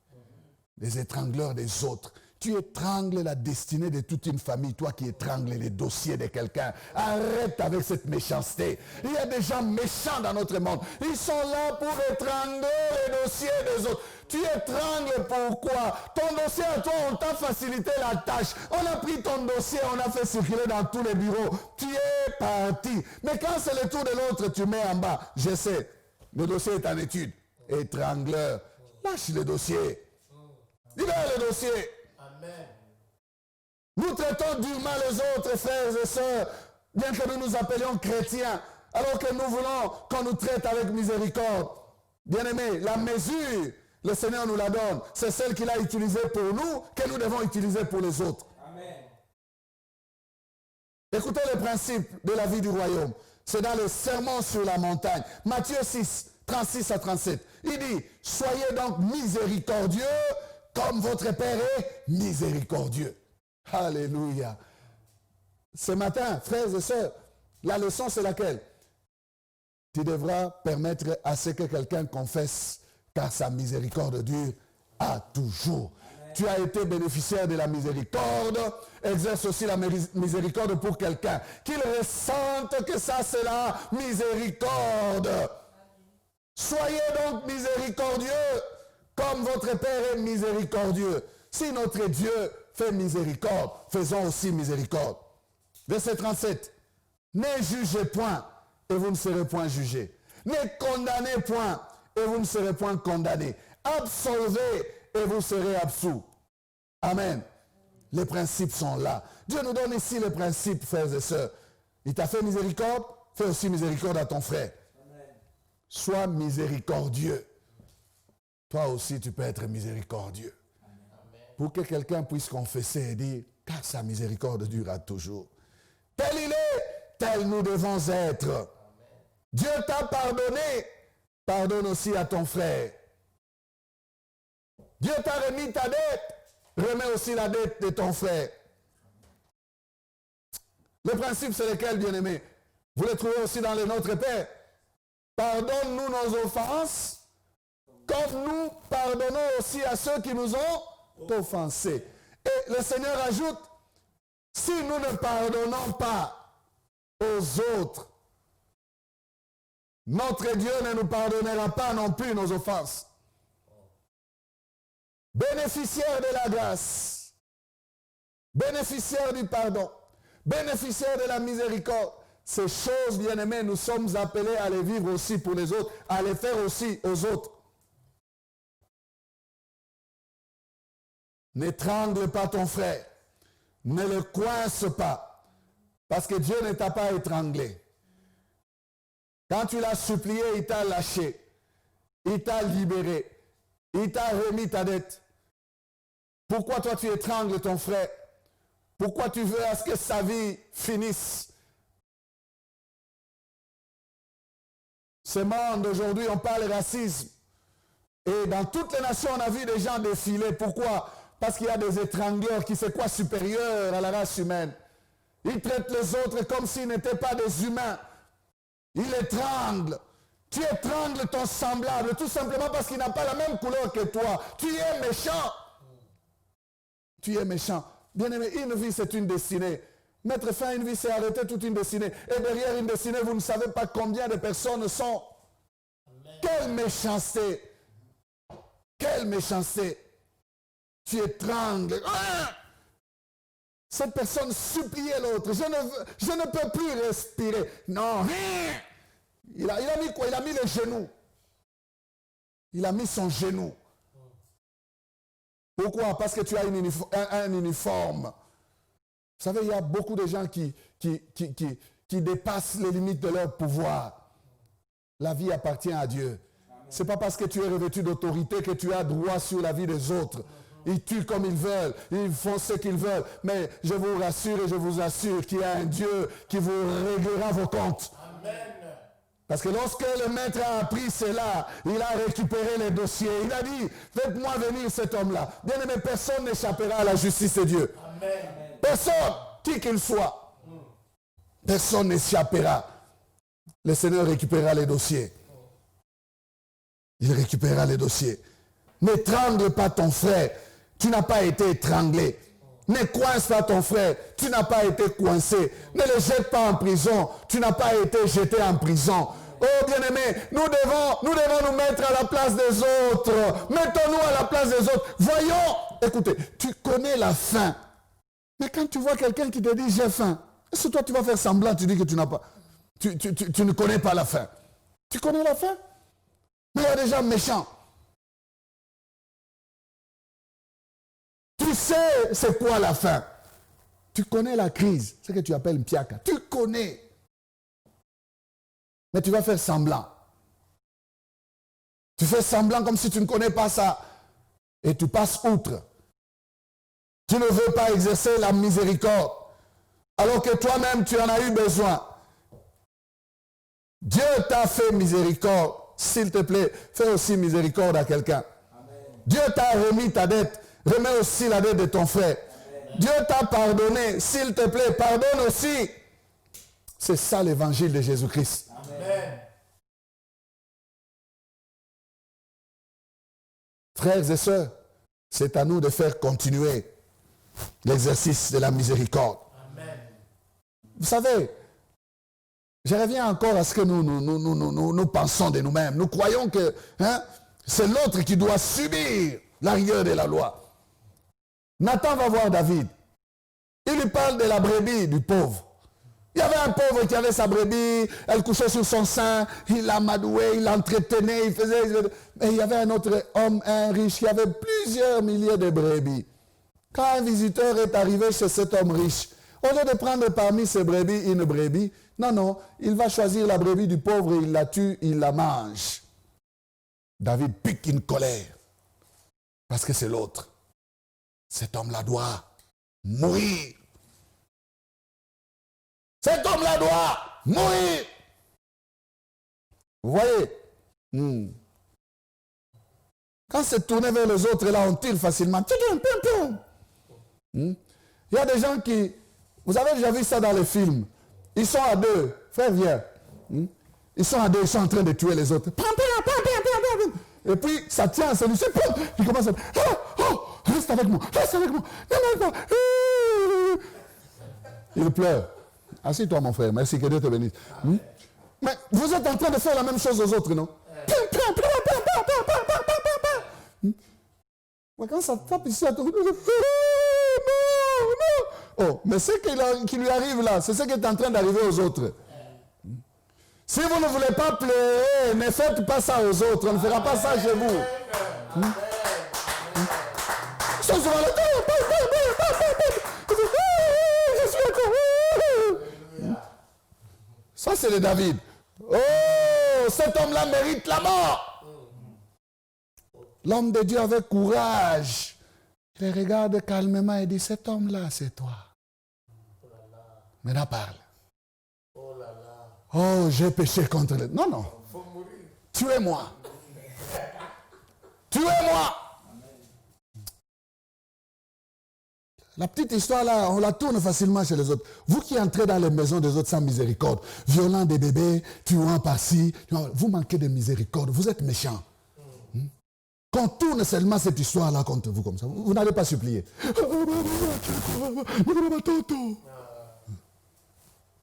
Les étrangleurs des autres. Tu étrangles la destinée de toute une famille, toi qui étrangles les dossiers de quelqu'un. Arrête avec cette méchanceté. Il y a des gens méchants dans notre monde. Ils sont là pour étrangler les dossiers des autres. Tu étrangles pourquoi? Ton dossier à toi, on t'a facilité la tâche. On a pris ton dossier, on a fait circuler dans tous les bureaux. Tu es parti. Mais quand c'est le tour de l'autre, tu mets en bas. Je sais, le dossier est en étude. Étrangleur, lâche le dossier. Libère le dossier. Amen. Nous traitons durement les autres, frères et sœurs, bien que nous nous appelions chrétiens, alors que nous voulons qu'on nous traite avec miséricorde. Bien-aimés, la mesure, le Seigneur nous la donne. C'est celle qu'il a utilisée pour nous, que nous devons utiliser pour les autres. Amen. Écoutez le principe de la vie du royaume. C'est dans le sermon sur la montagne. Matthieu 6, 36 à 37. Il dit, soyez donc miséricordieux, comme votre Père est miséricordieux. Alléluia. Ce matin, frères et sœurs, la leçon c'est laquelle? Tu devras permettre à ce que quelqu'un confesse, car sa miséricorde dure à toujours. Amen. Tu as été bénéficiaire de la miséricorde, exerce aussi la miséricorde pour quelqu'un, qu'il ressente que ça c'est la miséricorde. Soyez donc miséricordieux, comme votre Père est miséricordieux. Si notre Dieu fait miséricorde, faisons aussi miséricorde. Verset 37. Ne jugez point, et vous ne serez point jugés. Ne condamnez point, et vous ne serez point condamnés. Absolvez, et vous serez absous. Amen. Les principes sont là. Dieu nous donne ici les principes, frères et sœurs. Il t'a fait miséricorde, fais aussi miséricorde à ton frère. Amen. Sois miséricordieux. Toi aussi, tu peux être miséricordieux. Amen. Pour que quelqu'un puisse confesser et dire, car sa miséricorde durera toujours. Tel il est, tel nous devons être. Amen. Dieu t'a pardonné, pardonne aussi à ton frère. Dieu t'a remis ta dette, remets aussi la dette de ton frère. Le principe, c'est lequel, bien-aimé? Vous le trouvez aussi dans le Notre Père. Pardonne-nous nos offenses, comme nous pardonnons aussi à ceux qui nous ont offensés. Et le Seigneur ajoute, si nous ne pardonnons pas aux autres, notre Dieu ne nous pardonnera pas non plus nos offenses. Bénéficiaire de la grâce, bénéficiaire du pardon, bénéficiaire de la miséricorde, ces choses, bien-aimés, nous sommes appelés à les vivre aussi pour les autres, à les faire aussi aux autres. N'étrangle pas ton frère. Ne le coince pas. Parce que Dieu ne t'a pas étranglé. Quand tu l'as supplié, il t'a lâché. Il t'a libéré. Il t'a remis ta dette. Pourquoi toi tu étrangles ton frère? Pourquoi tu veux à ce que sa vie finisse? Ce monde aujourd'hui, on parle racisme. Et dans toutes les nations, on a vu des gens défiler. Pourquoi? Parce qu'il y a des étrangleurs qui se croient supérieurs à la race humaine. Ils traitent les autres comme s'ils n'étaient pas des humains. Ils étranglent. Tu étrangles ton semblable tout simplement parce qu'il n'a pas la même couleur que toi. Tu es méchant. Tu es méchant. Bien-aimé, une vie, c'est une destinée. Mettre fin à une vie, c'est arrêter toute une destinée. Et derrière une destinée, vous ne savez pas combien de personnes sont. Amen. Quelle méchanceté! Quelle méchanceté! Tu étrangles. Ah! Cette personne suppliait l'autre. Je ne peux plus respirer. Non. Il a mis quoi? Il a mis les genoux. Il a mis son genou. Pourquoi? Parce que tu as un uniforme. Vous savez, il y a beaucoup de gens qui dépassent les limites de leur pouvoir. La vie appartient à Dieu. Ce n'est pas parce que tu es revêtu d'autorité que tu as droit sur la vie des autres. Ils tuent comme ils veulent, ils font ce qu'ils veulent. Mais je vous rassure et je vous assure qu'il y a un Dieu qui vous réglera vos comptes. Amen. Parce que lorsque le maître a appris cela, il a récupéré les dossiers. Il a dit, faites-moi venir cet homme-là. Bien aimé, personne n'échappera à la justice de Dieu. Amen. Personne, qui qu'il soit. Personne n'échappera. Le Seigneur récupérera les dossiers. Il récupérera les dossiers. N'étrangle pas ton frère. Tu n'as pas été étranglé. Ne coince pas ton frère. Tu n'as pas été coincé. Ne le jette pas en prison. Tu n'as pas été jeté en prison. Oh bien-aimé, nous devons nous mettre à la place des autres. Mettons-nous à la place des autres. Voyons, écoutez, tu connais la faim. Mais quand tu vois quelqu'un qui te dit j'ai faim, est-ce que toi tu vas faire semblant, tu dis que tu n'as pas. Tu ne connais pas la faim. Tu connais la faim? Mais il y a des gens méchants. Tu sais c'est quoi la faim. Tu connais la crise, ce que tu appelles mpiaka. Tu connais. Mais tu vas faire semblant. Tu fais semblant comme si tu ne connais pas ça. Et tu passes outre. Tu ne veux pas exercer la miséricorde. Alors que toi-même, tu en as eu besoin. Dieu t'a fait miséricorde. S'il te plaît, fais aussi miséricorde à quelqu'un. Dieu t'a remis ta dette. Remets aussi la dette de ton frère. Amen. Dieu t'a pardonné. S'il te plaît, pardonne aussi. C'est ça l'évangile de Jésus-Christ. Amen. Frères et sœurs, c'est à nous de faire continuer l'exercice de la miséricorde. Amen. Vous savez, je reviens encore à ce que nous pensons de nous-mêmes. Nous croyons que c'est l'autre qui doit subir la rigueur de la loi. Nathan va voir David. Il lui parle de la brebis du pauvre. Il y avait un pauvre qui avait sa brebis, elle couchait sur son sein, il l'amadouait, il l'entretenait, il faisait... Mais il y avait un autre homme, un riche, qui avait plusieurs milliers de brebis. Quand un visiteur est arrivé chez cet homme riche, au lieu de prendre parmi ses brebis une brebis, non, il va choisir la brebis du pauvre, il la tue, il la mange. David pique une colère, parce que c'est l'autre. Cet homme-là doit mourir. Cet homme-là doit mourir. Vous voyez? Quand c'est tourné vers les autres, là, on tire facilement. Il y a des gens qui... Vous avez déjà vu ça dans les films. Ils sont à deux. Frère, viens. Ils sont à deux, ils sont en train de tuer les autres. Et puis, ça tient à celui-ci. Il commence à... Reste avec moi, reste avec moi. Non. Il pleure. Assieds-toi, mon frère. Merci, que Dieu te bénisse. Mais vous êtes en train de faire la même chose aux autres, non? Quand ça tape ici à ton... Non. Oh, mais ce qui lui arrive là, c'est ce qui est en train d'arriver aux autres. Si vous ne voulez pas pleurer, ne faites pas ça aux autres. On ne fera pas ça chez vous. Ça, c'est le David. Oh, cet homme-là mérite la mort. L'homme de Dieu avec courage. Il regarde calmement et dit, cet homme-là, c'est toi. Maintenant, parle. Oh, j'ai péché contre les... Non. Tuez-moi. Tuez-moi. La petite histoire là, on la tourne facilement chez les autres. Vous qui entrez dans les maisons des autres sans miséricorde, violant des bébés, tuant par-ci, vous manquez de miséricorde, vous êtes méchants. Qu'on tourne seulement cette histoire-là contre vous comme ça, vous n'allez pas supplier.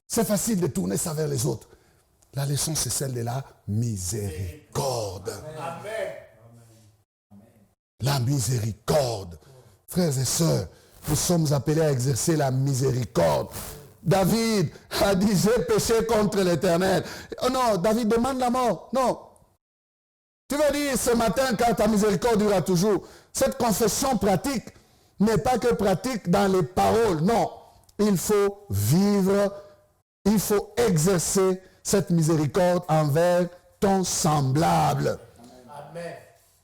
C'est facile de tourner ça vers les autres. La leçon, c'est celle de la miséricorde. Amen. La miséricorde. Frères et sœurs, nous sommes appelés à exercer la miséricorde. David a dit, j'ai péché contre l'Éternel. Oh non, David demande la mort. Non. Tu veux dire ce matin, car ta miséricorde durera toujours. Cette confession pratique n'est pas que pratique dans les paroles. Non. Il faut vivre, il faut exercer cette miséricorde envers ton semblable. Amen.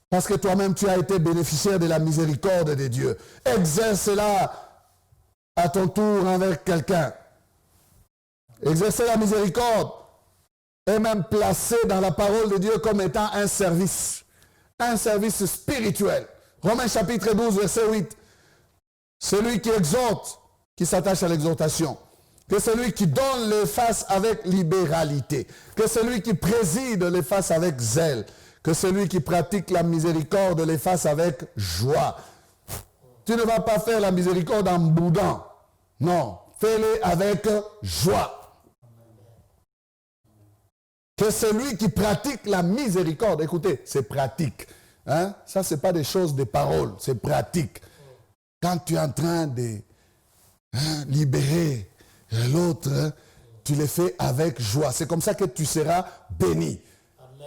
Parce que toi-même, tu as été bénéficiaire de la miséricorde de Dieu. Exerce-la à ton tour envers quelqu'un. Exercer la miséricorde est même placé dans la parole de Dieu comme étant un service spirituel. Romains chapitre 12, verset 8. Celui qui exhorte, qui s'attache à l'exhortation, que celui qui donne les fasse avec libéralité, que celui qui préside les fasse avec zèle, que celui qui pratique la miséricorde les fasse avec joie. Tu ne vas pas faire la miséricorde en boudant. Non, fais-le avec joie. Que celui qui pratique la miséricorde, écoutez, c'est pratique. Hein? Ça, ce n'est pas des choses de paroles, c'est pratique. Quand tu es en train de libérer l'autre, tu le fais avec joie. C'est comme ça que tu seras béni.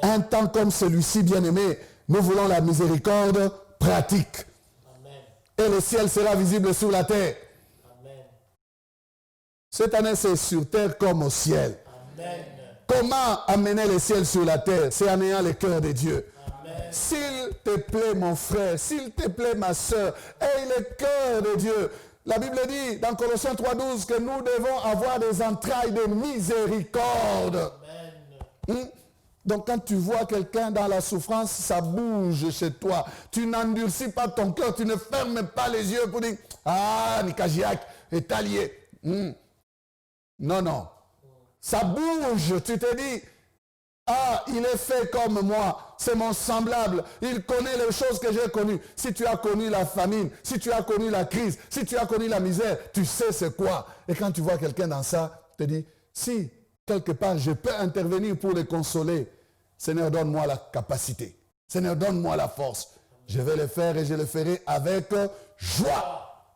Un temps comme celui-ci, bien-aimé, nous voulons la miséricorde pratique. Amen. Et le ciel sera visible sur la terre. Amen. Cette année, c'est sur terre comme au ciel. Amen. Comment amener le ciel sur la terre? C'est en ayant le cœur de Dieu. Amen. S'il te plaît, mon frère, s'il te plaît, ma soeur, aie le cœur de Dieu. La Bible dit dans Colossiens 3,12 que nous devons avoir des entrailles de miséricorde. Amen. Donc quand tu vois quelqu'un dans la souffrance, ça bouge chez toi. Tu n'endurcis pas ton cœur, tu ne fermes pas les yeux pour dire « Ah, Nikajiak est allié. » Non, non. Ça bouge, tu te dis « Ah, il est fait comme moi, c'est mon semblable, il connaît les choses que j'ai connues. » Si tu as connu la famine, si tu as connu la crise, si tu as connu la misère, tu sais c'est quoi. Et quand tu vois quelqu'un dans ça, tu te dis « Si, quelque part, je peux intervenir pour les consoler. Seigneur, donne-moi la capacité. Seigneur, donne-moi la force. Je vais le faire et je le ferai avec joie.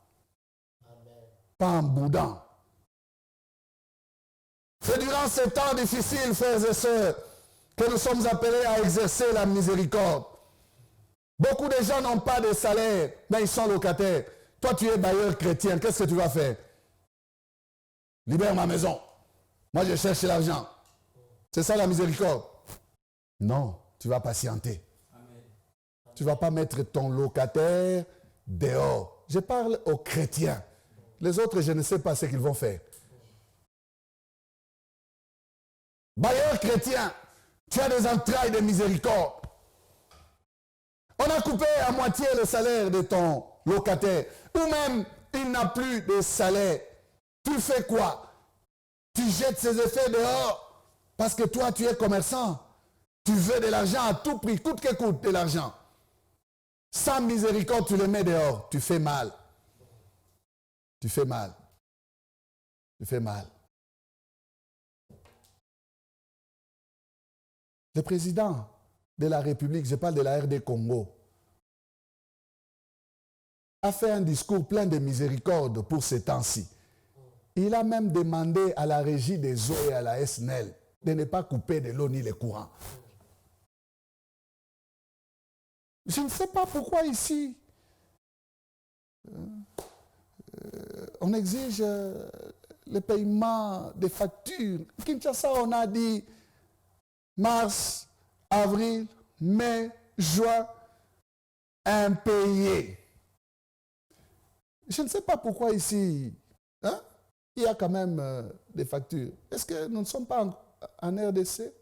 Amen. Pas en boudant. C'est durant ces temps difficiles, frères et sœurs, que nous sommes appelés à exercer la miséricorde. Beaucoup de gens n'ont pas de salaire, mais ils sont locataires. Toi, tu es bailleur chrétien, qu'est-ce que tu vas faire? Libère ma maison. Moi, je cherche l'argent. C'est ça la miséricorde? Non, tu vas patienter. Amen. Tu ne vas pas mettre ton locataire dehors. Je parle aux chrétiens. Les autres, je ne sais pas ce qu'ils vont faire. Bailleur chrétien, tu as des entrailles de miséricorde. On a coupé à moitié le salaire de ton locataire. Ou même, il n'a plus de salaire. Tu fais quoi? Tu jettes ses effets dehors parce que toi, tu es commerçant. Tu veux de l'argent à tout prix, coûte que coûte de l'argent. Sans miséricorde, tu le mets dehors. Tu fais mal. Tu fais mal. Tu fais mal. Le président de la République, je parle de la RD Congo, a fait un discours plein de miséricorde pour ces temps-ci. Il a même demandé à la régie des eaux et à la SNEL de ne pas couper de l'eau ni les courants. Je ne sais pas pourquoi ici on exige le paiement des factures. Kinshasa, on a dit mars, avril, mai, juin, impayés. Je ne sais pas pourquoi ici, hein, il y a quand même des factures. Est-ce que nous ne sommes pas en RDC?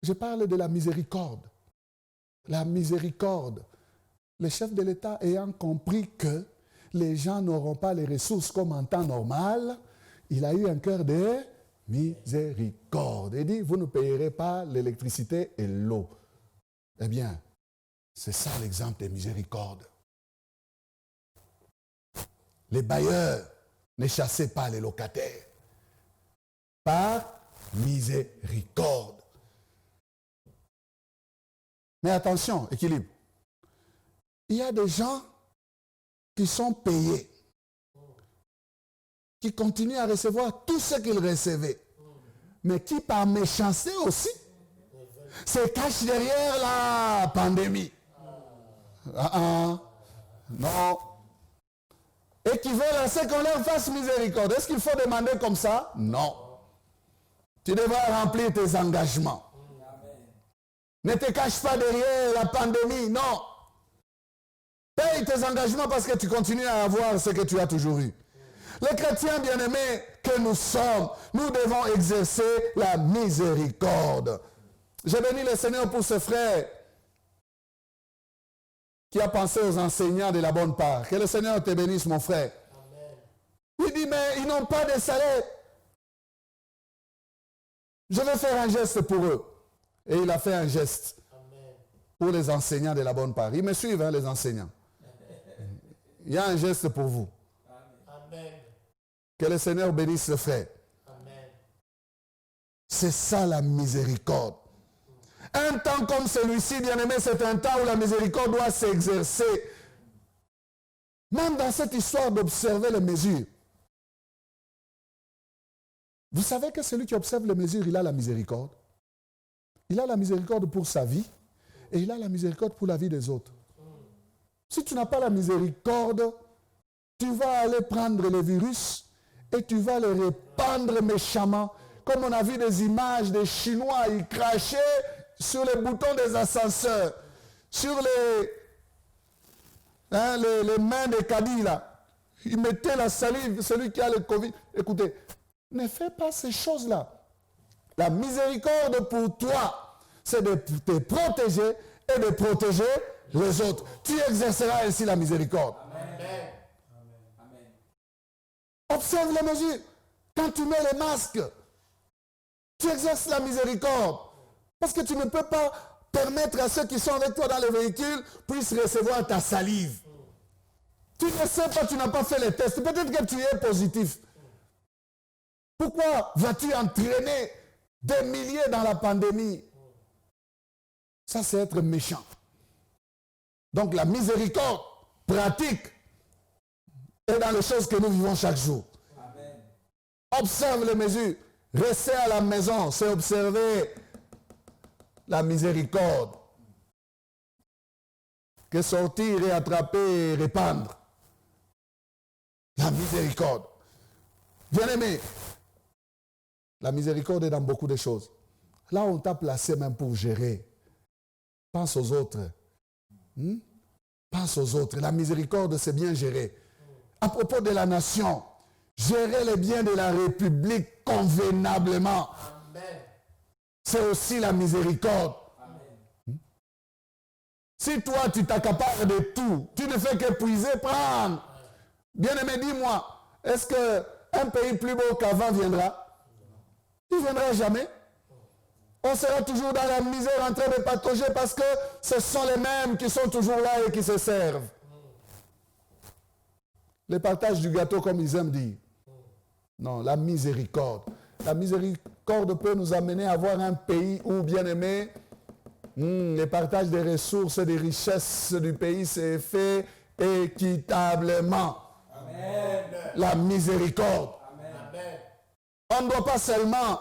Je parle de la miséricorde. La miséricorde. Le chef de l'État ayant compris que les gens n'auront pas les ressources comme en temps normal, il a eu un cœur de miséricorde. Il dit, vous ne payerez pas l'électricité et l'eau. Eh bien, c'est ça l'exemple de miséricorde. Les bailleurs ne chassaient pas les locataires. Par miséricorde. Mais attention, équilibre. Il y a des gens qui sont payés, qui continuent à recevoir tout ce qu'ils recevaient, mais qui par méchanceté aussi se cachent derrière la pandémie. Non. Et qui veulent assez qu'on leur fasse miséricorde. Est-ce qu'il faut demander comme ça? Non. Tu devras remplir tes engagements. Ne te cache pas derrière la pandémie, non. Paye tes engagements parce que tu continues à avoir ce que tu as toujours eu. Les chrétiens bien-aimés que nous sommes, nous devons exercer la miséricorde. Je bénis le Seigneur pour ce frère qui a pensé aux enseignants de la bonne part. Que le Seigneur te bénisse, mon frère. Amen. Il dit, mais ils n'ont pas de salaire. Je vais faire un geste pour eux. Et il a fait un geste. Amen. Pour les enseignants de la bonne part. Ils me suivent, hein, les enseignants. Il y a un geste pour vous. Amen. Que le Seigneur bénisse ce frère. Amen. C'est ça la miséricorde. Un temps comme celui-ci, bien-aimé, c'est un temps où la miséricorde doit s'exercer. Même dans cette histoire d'observer les mesures. Vous savez que celui qui observe les mesures, il a la miséricorde. Il a la miséricorde pour sa vie et il a la miséricorde pour la vie des autres. Si tu n'as pas la miséricorde, tu vas aller prendre le virus et tu vas le répandre méchamment. Comme on a vu des images des Chinois, ils crachaient sur les boutons des ascenseurs, sur les mains des caddies là. Ils mettaient la salive, celui qui a le Covid. Écoutez, ne fais pas ces choses-là. La miséricorde pour toi, c'est de te protéger et de protéger les autres. Tu exerceras ainsi la miséricorde. Amen. Amen. Observe les mesures. Quand tu mets les masques, tu exerces la miséricorde. Parce que tu ne peux pas permettre à ceux qui sont avec toi dans le véhicule puissent recevoir ta salive. Tu ne sais pas, tu n'as pas fait les tests. Peut-être que tu es positif. Pourquoi vas-tu entraîner des milliers dans la pandémie? Ça, c'est être méchant. Donc, la miséricorde pratique est dans les choses que nous vivons chaque jour. Amen. Observe les mesures. Rester à la maison, c'est observer la miséricorde. Que sortir et attraper et répandre. La miséricorde. Bien-aimé, la miséricorde est dans beaucoup de choses. Là, on t'a placé même pour gérer. Pense aux autres. Pense aux autres. La miséricorde, c'est bien géré. À propos de la nation, gérer les biens de la République convenablement. Amen. C'est aussi la miséricorde. Amen. Si toi, tu t'accapares de tout, tu ne fais qu'épuiser, prendre. Bien-aimé, dis-moi, est-ce qu'un pays plus beau qu'avant viendra? Il ne viendra jamais. On sera toujours dans la misère en train de patauger parce que ce sont les mêmes qui sont toujours là et qui se servent. Le partage du gâteau comme ils aiment dire. Non, la miséricorde. La miséricorde peut nous amener à avoir un pays où, bien aimé, le partage des ressources et des richesses du pays s'est fait équitablement. Amen. La miséricorde. Amen. On ne doit pas seulement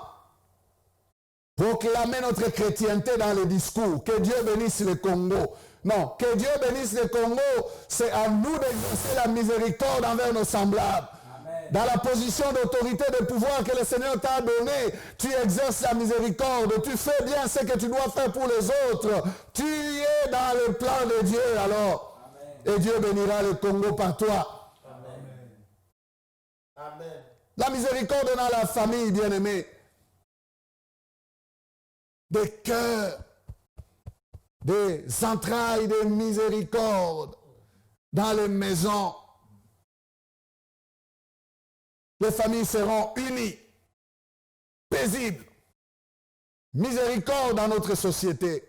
proclamer notre chrétienté dans les discours. Que Dieu bénisse le Congo. Non, que Dieu bénisse le Congo, c'est à nous d'exercer la miséricorde envers nos semblables. Amen. Dans la position d'autorité, de pouvoir que le Seigneur t'a donné, tu exerces la miséricorde, tu fais bien ce que tu dois faire pour les autres. Tu es dans le plan de Dieu alors. Amen. Et Dieu bénira le Congo par toi. Amen. Amen. La miséricorde dans la famille, bien-aimée. des cœurs, des entrailles de miséricorde dans les maisons. Les familles seront unies, paisibles. Miséricorde dans notre société.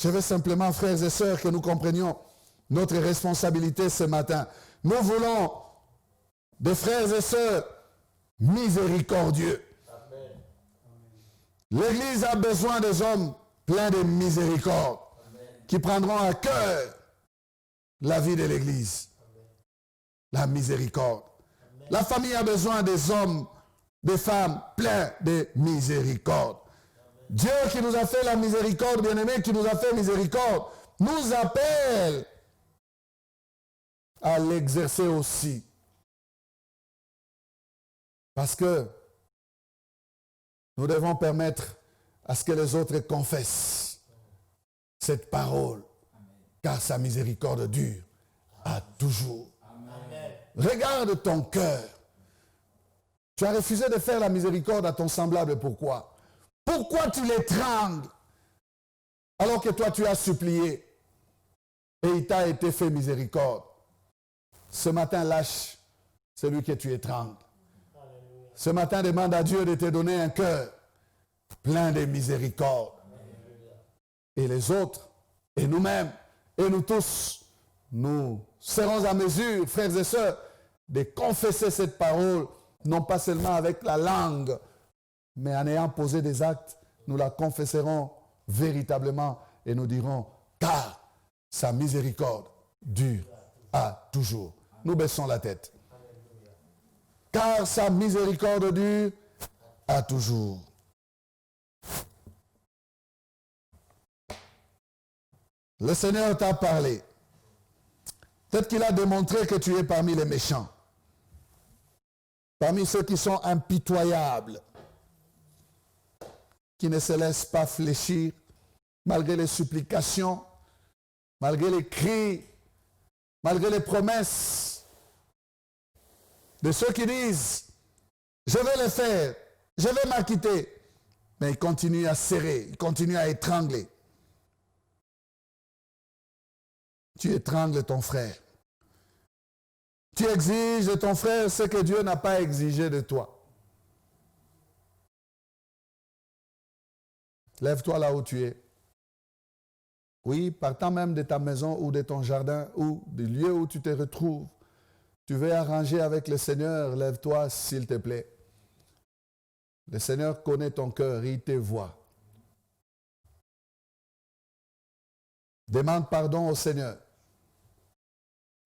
Je veux simplement, frères et sœurs, que nous comprenions notre responsabilité ce matin. Nous voulons des frères et sœurs miséricordieux. L'Église a besoin des hommes pleins de miséricorde, qui prendront à cœur la vie de l'Église. La miséricorde. La famille a besoin des hommes, des femmes pleins de miséricorde. Dieu qui nous a fait la miséricorde, bien-aimé, qui nous a fait miséricorde, nous appelle à l'exercer aussi. Parce que nous devons permettre à ce que les autres confessent cette parole, car sa miséricorde dure à toujours. Amen. Regarde ton cœur. Tu as refusé de faire la miséricorde à ton semblable, pourquoi? Pourquoi tu l'étrangles alors que toi tu as supplié et il t'a été fait miséricorde? Ce matin, lâche celui que tu étrangles. Ce matin, demande à Dieu de te donner un cœur plein de miséricorde. Et les autres, et nous-mêmes, et nous tous, nous serons à mesure, frères et sœurs, de confesser cette parole, non pas seulement avec la langue, mais en ayant posé des actes, nous la confesserons véritablement et nous dirons, car sa miséricorde dure à toujours. Nous baissons la tête. Car sa miséricorde dure à toujours. Le Seigneur t'a parlé. Peut-être qu'il a démontré que tu es parmi les méchants. Parmi ceux qui sont impitoyables. Qui ne se laissent pas fléchir malgré les supplications, malgré les cris, malgré les promesses de ceux qui disent « Je vais le faire, je vais m'acquitter ». Mais ils continuent à serrer, ils continuent à étrangler. Tu étrangles ton frère. Tu exiges de ton frère ce que Dieu n'a pas exigé de toi. Lève-toi là où tu es. Oui, partant même de ta maison ou de ton jardin ou du lieu où tu te retrouves, tu veux arranger avec le Seigneur, lève-toi s'il te plaît. Le Seigneur connaît ton cœur, il te voit. Demande pardon au Seigneur.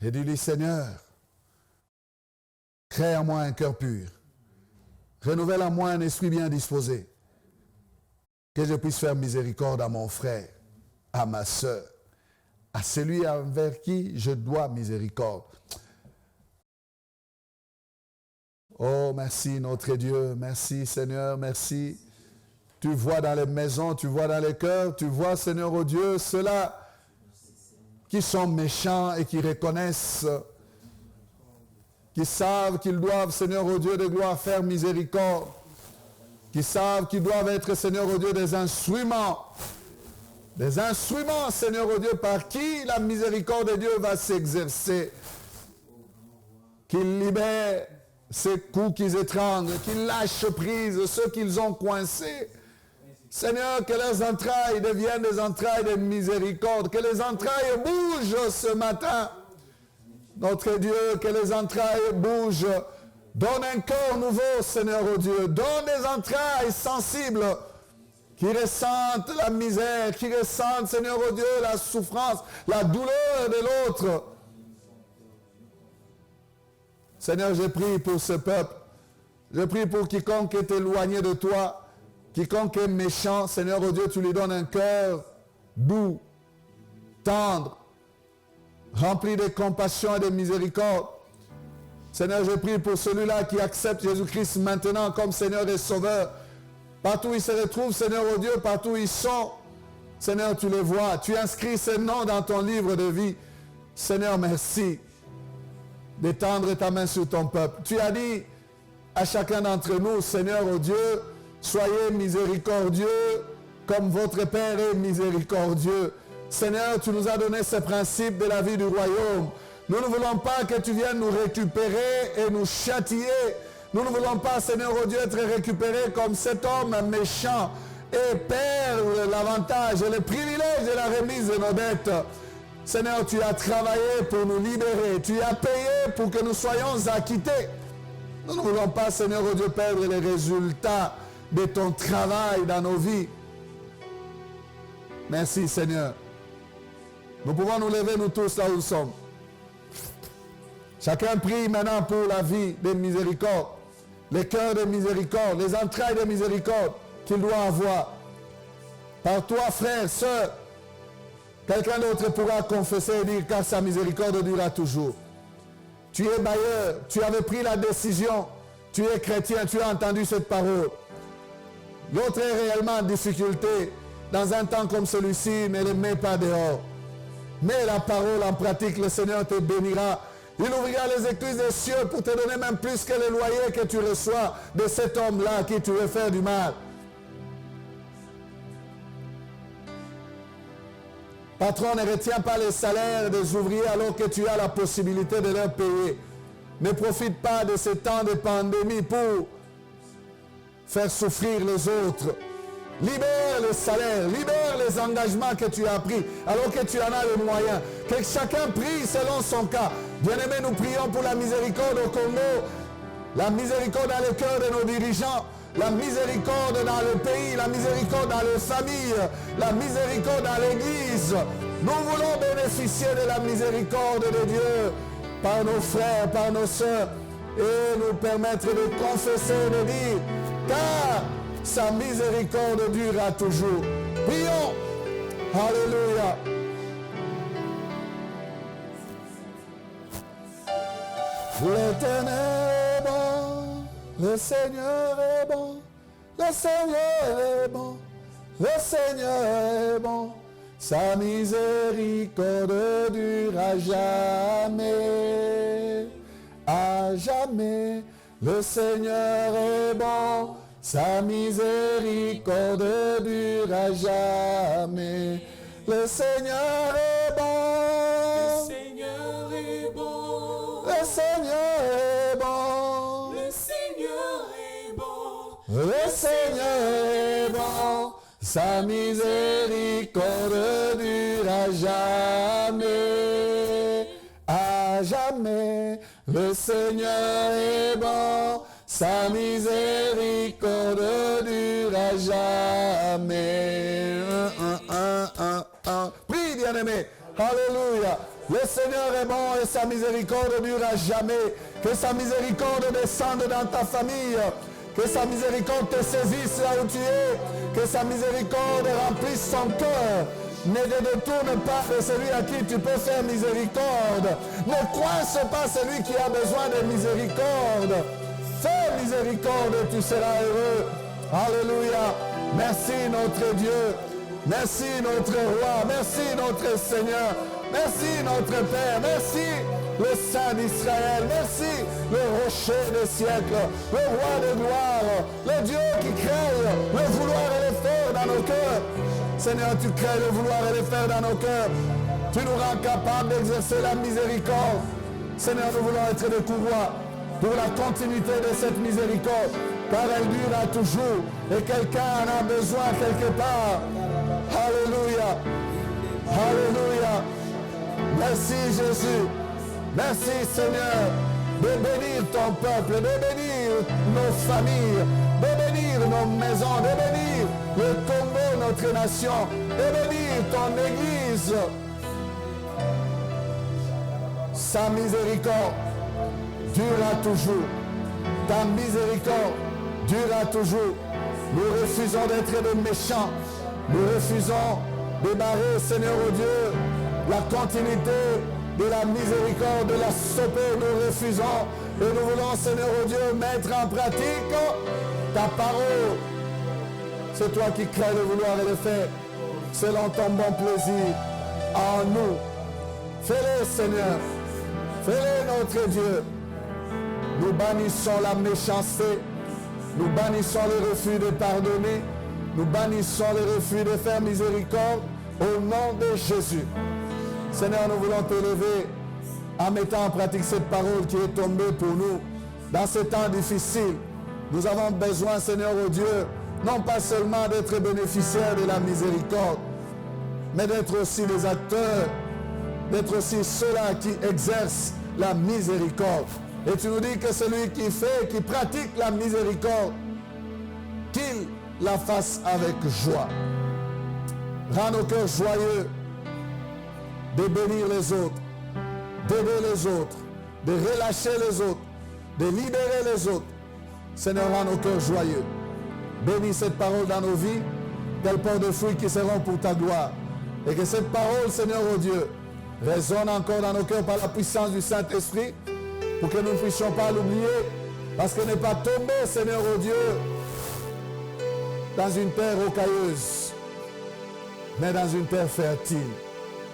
Et dis-lui, Seigneur, crée en moi un cœur pur. Renouvelle en moi un esprit bien disposé. Que je puisse faire miséricorde à mon frère, à ma sœur, à celui envers qui je dois miséricorde. Oh, merci notre Dieu, merci Seigneur, merci. Tu vois dans les maisons, tu vois dans les cœurs, tu vois, Seigneur, oh Dieu, ceux-là qui sont méchants et qui reconnaissent, qui savent qu'ils doivent, Seigneur, oh Dieu de gloire, faire miséricorde, qui savent qu'ils doivent être, Seigneur, oh Dieu, des instruments, Seigneur, oh Dieu, par qui la miséricorde de Dieu va s'exercer, qu'ils libèrent ces coups qu'ils étranglent, qu'ils lâchent prise, ceux qu'ils ont coincés. Seigneur, que leurs entrailles deviennent des entrailles de miséricorde, que les entrailles bougent ce matin. Notre Dieu, que les entrailles bougent. Donne un cœur nouveau, Seigneur, oh Dieu. Donne des entrailles sensibles qui ressentent la misère, qui ressentent, Seigneur, oh Dieu, la souffrance, la douleur de l'autre. Seigneur, je prie pour ce peuple. Je prie pour quiconque est éloigné de toi. Quiconque est méchant, Seigneur, oh Dieu, tu lui donnes un cœur doux, tendre, rempli de compassion et de miséricorde. Seigneur, je prie pour celui-là qui accepte Jésus-Christ maintenant comme Seigneur et Sauveur. Partout où ils se retrouvent, Seigneur, oh Dieu, partout où ils sont, Seigneur, tu les vois. Tu inscris ces noms dans ton livre de vie. Seigneur, merci d'étendre ta main sur ton peuple. Tu as dit à chacun d'entre nous, Seigneur, oh Dieu, Soyez miséricordieux comme votre Père est miséricordieux. Seigneur, tu nous as donné ce principe de la vie du royaume. Nous ne voulons pas que tu viennes nous récupérer et nous châtier. Nous ne voulons pas, Seigneur oh Dieu, être récupérés comme cet homme méchant et perdre l'avantage et le privilège de la remise de nos dettes. Seigneur, tu as travaillé pour nous libérer. Tu as payé pour que nous soyons acquittés. Nous ne voulons pas, Seigneur oh Dieu, perdre les résultats de ton travail dans nos vies. Merci, Seigneur. Nous pouvons nous lever, nous tous, là où nous sommes. Chacun prie maintenant pour la vie de miséricorde, les cœurs de miséricorde, les entrailles de miséricorde qu'il doit avoir. Par toi, frère, sœur, quelqu'un d'autre pourra confesser et dire car sa miséricorde durera toujours. Tu es bailleur, tu avais pris la décision, tu es chrétien, tu as entendu cette parole. L'autre est réellement en difficulté. Dans un temps comme celui-ci, ne le mets pas dehors. Mets la parole en pratique, le Seigneur te bénira. Il ouvrira les écluses des cieux pour te donner même plus que le loyer que tu reçois de cet homme-là à qui tu veux faire du mal. Patron, ne retiens pas les salaires des ouvriers alors que tu as la possibilité de leur payer. Ne profite pas de ces temps de pandémie pour faire souffrir les autres. Libère le salaire, libère les engagements que tu as pris, alors que tu en as les moyens. Que chacun prie selon son cas. Bien-aimés, nous prions pour la miséricorde au Congo, la miséricorde dans le cœur de nos dirigeants, la miséricorde dans le pays, la miséricorde dans les familles, la miséricorde dans l'Église. Nous voulons bénéficier de la miséricorde de Dieu par nos frères, par nos sœurs, et nous permettre de confesser, de dire, car sa miséricorde durera toujours. Prions. Alléluia. L'Éternel est bon, le Seigneur est bon, le Seigneur est bon, le Seigneur est bon. Sa miséricorde durera jamais, à jamais. Le Seigneur est bon. Sa miséricorde durera jamais. Le Seigneur est bon. Le Seigneur est bon. Le Seigneur est bon. Le Seigneur est bon. Le Seigneur est bon. Sa miséricorde durera jamais. À jamais. Le Seigneur est bon. Sa miséricorde durera jamais. Prie, bien-aimé. Alléluia. Le Seigneur est bon et sa miséricorde durera jamais. Que sa miséricorde descende dans ta famille. Que sa miséricorde te saisisse là où tu es. Que sa miséricorde remplisse son cœur. Ne te détourne pas de celui à qui tu peux faire miséricorde. Ne coince pas celui qui a besoin de miséricorde. Fais miséricorde, tu seras heureux. Alléluia. Merci notre Dieu. Merci notre Roi. Merci notre Seigneur. Merci notre Père. Merci le Saint d'Israël. Merci le rocher des siècles. Le Roi de gloire. Le Dieu qui crée le vouloir et le faire dans nos cœurs. Seigneur, tu crées le vouloir et le faire dans nos cœurs. Tu nous rends capables d'exercer la miséricorde. Seigneur, nous voulons être des courroies pour la continuité de cette miséricorde, car elle durera toujours et quelqu'un en a besoin quelque part. Alléluia. Alléluia. Merci Jésus. Merci Seigneur de bénir ton peuple, de bénir nos familles, de bénir nos maisons, de bénir le Congo, notre nation, de bénir ton Église. Sa miséricorde durera toujours. Ta miséricorde durera toujours. Nous refusons d'être des méchants. Nous refusons de barrer, Seigneur oh Dieu, la continuité de la miséricorde, de la sauver. Nous refusons et nous voulons, Seigneur oh Dieu, mettre en pratique ta parole. C'est toi qui crées le vouloir et le faire selon ton bon plaisir en nous. Fais-le, Seigneur. Fais-le, notre Dieu. Nous bannissons la méchanceté. Nous bannissons le refus de pardonner. Nous bannissons le refus de faire miséricorde au nom de Jésus. Seigneur, nous voulons t'élever en mettant en pratique cette parole qui est tombée pour nous dans ces temps difficiles. Nous avons besoin, Seigneur, oh Dieu, non pas seulement d'être bénéficiaires de la miséricorde, mais d'être aussi des acteurs, d'être aussi ceux-là qui exercent la miséricorde. Et tu nous dis que celui qui fait, qui pratique la miséricorde, qu'il la fasse avec joie. Rends nos cœurs joyeux de bénir les autres, d'aider les autres, de relâcher les autres, de libérer les autres. Seigneur, rends nos cœurs joyeux. Bénis cette parole dans nos vies, qu'elle porte des fruits qui seront pour ta gloire. Et que cette parole, Seigneur, oh Dieu, résonne encore dans nos cœurs par la puissance du Saint-Esprit, pour que nous ne puissions pas l'oublier, parce qu'elle n'est pas tombée, Seigneur, oh Dieu, dans une terre rocailleuse, mais dans une terre fertile,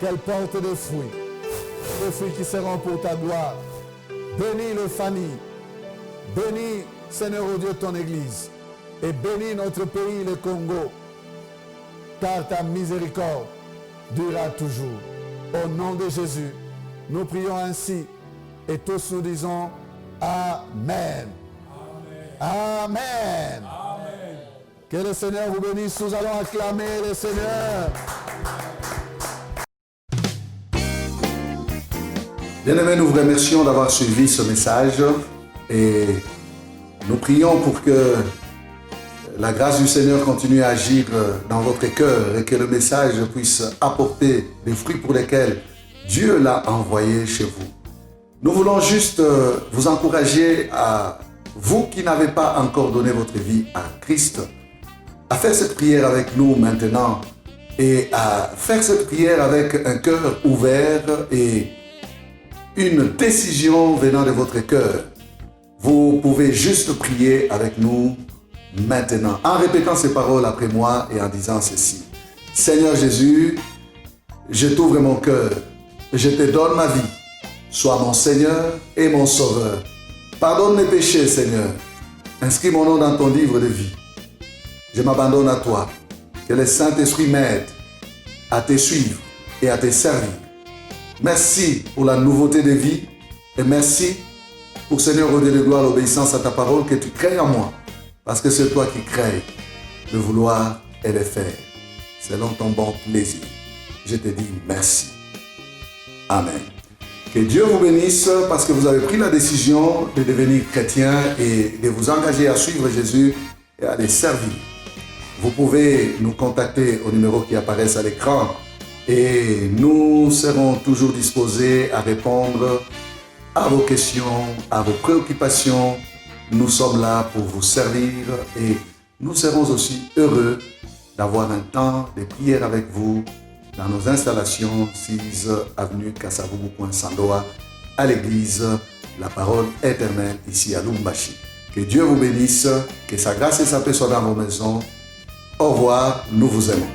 qu'elle porte des fruits qui seront pour ta gloire. Bénis les familles, bénis, Seigneur, oh Dieu, ton Église, et bénis notre pays, le Congo, car ta miséricorde durera toujours. Au nom de Jésus, nous prions ainsi, et tous nous disons Amen. Amen. Amen. Que le Seigneur vous bénisse. Nous allons acclamer le Seigneur. Bien-aimés, nous vous remercions d'avoir suivi ce message et nous prions pour que la grâce du Seigneur continue à agir dans votre cœur et que le message puisse apporter des fruits pour lesquels Dieu l'a envoyé chez vous. Nous voulons juste vous encourager à vous qui n'avez pas encore donné votre vie à Christ, à faire cette prière avec nous maintenant et à faire cette prière avec un cœur ouvert et une décision venant de votre cœur. Vous pouvez juste prier avec nous maintenant en répétant ces paroles après moi et en disant ceci. Seigneur Jésus, je t'ouvre mon cœur, je te donne ma vie. Sois mon Seigneur et mon Sauveur. Pardonne mes péchés, Seigneur. Inscris mon nom dans ton livre de vie. Je m'abandonne à toi. Que le Saint-Esprit m'aide à te suivre et à te servir. Merci pour la nouveauté de vie et merci pour, Seigneur, au Dieu de gloire, l'obéissance à ta parole que tu crées en moi. Parce que c'est toi qui crées le vouloir et le faire. Selon ton bon plaisir. Je te dis merci. Amen. Que Dieu vous bénisse parce que vous avez pris la décision de devenir chrétien et de vous engager à suivre Jésus et à les servir. Vous pouvez nous contacter au numéro qui apparaît à l'écran et nous serons toujours disposés à répondre à vos questions, à vos préoccupations. Nous sommes là pour vous servir et nous serons aussi heureux d'avoir un temps de prière avec vous dans nos installations 6 avenue Kasavubu, Sandoa, à l'église La Parole Éternelle, ici à Lumbashi. Que Dieu vous bénisse, que sa grâce et sa paix soient dans vos maisons. Au revoir, nous vous aimons.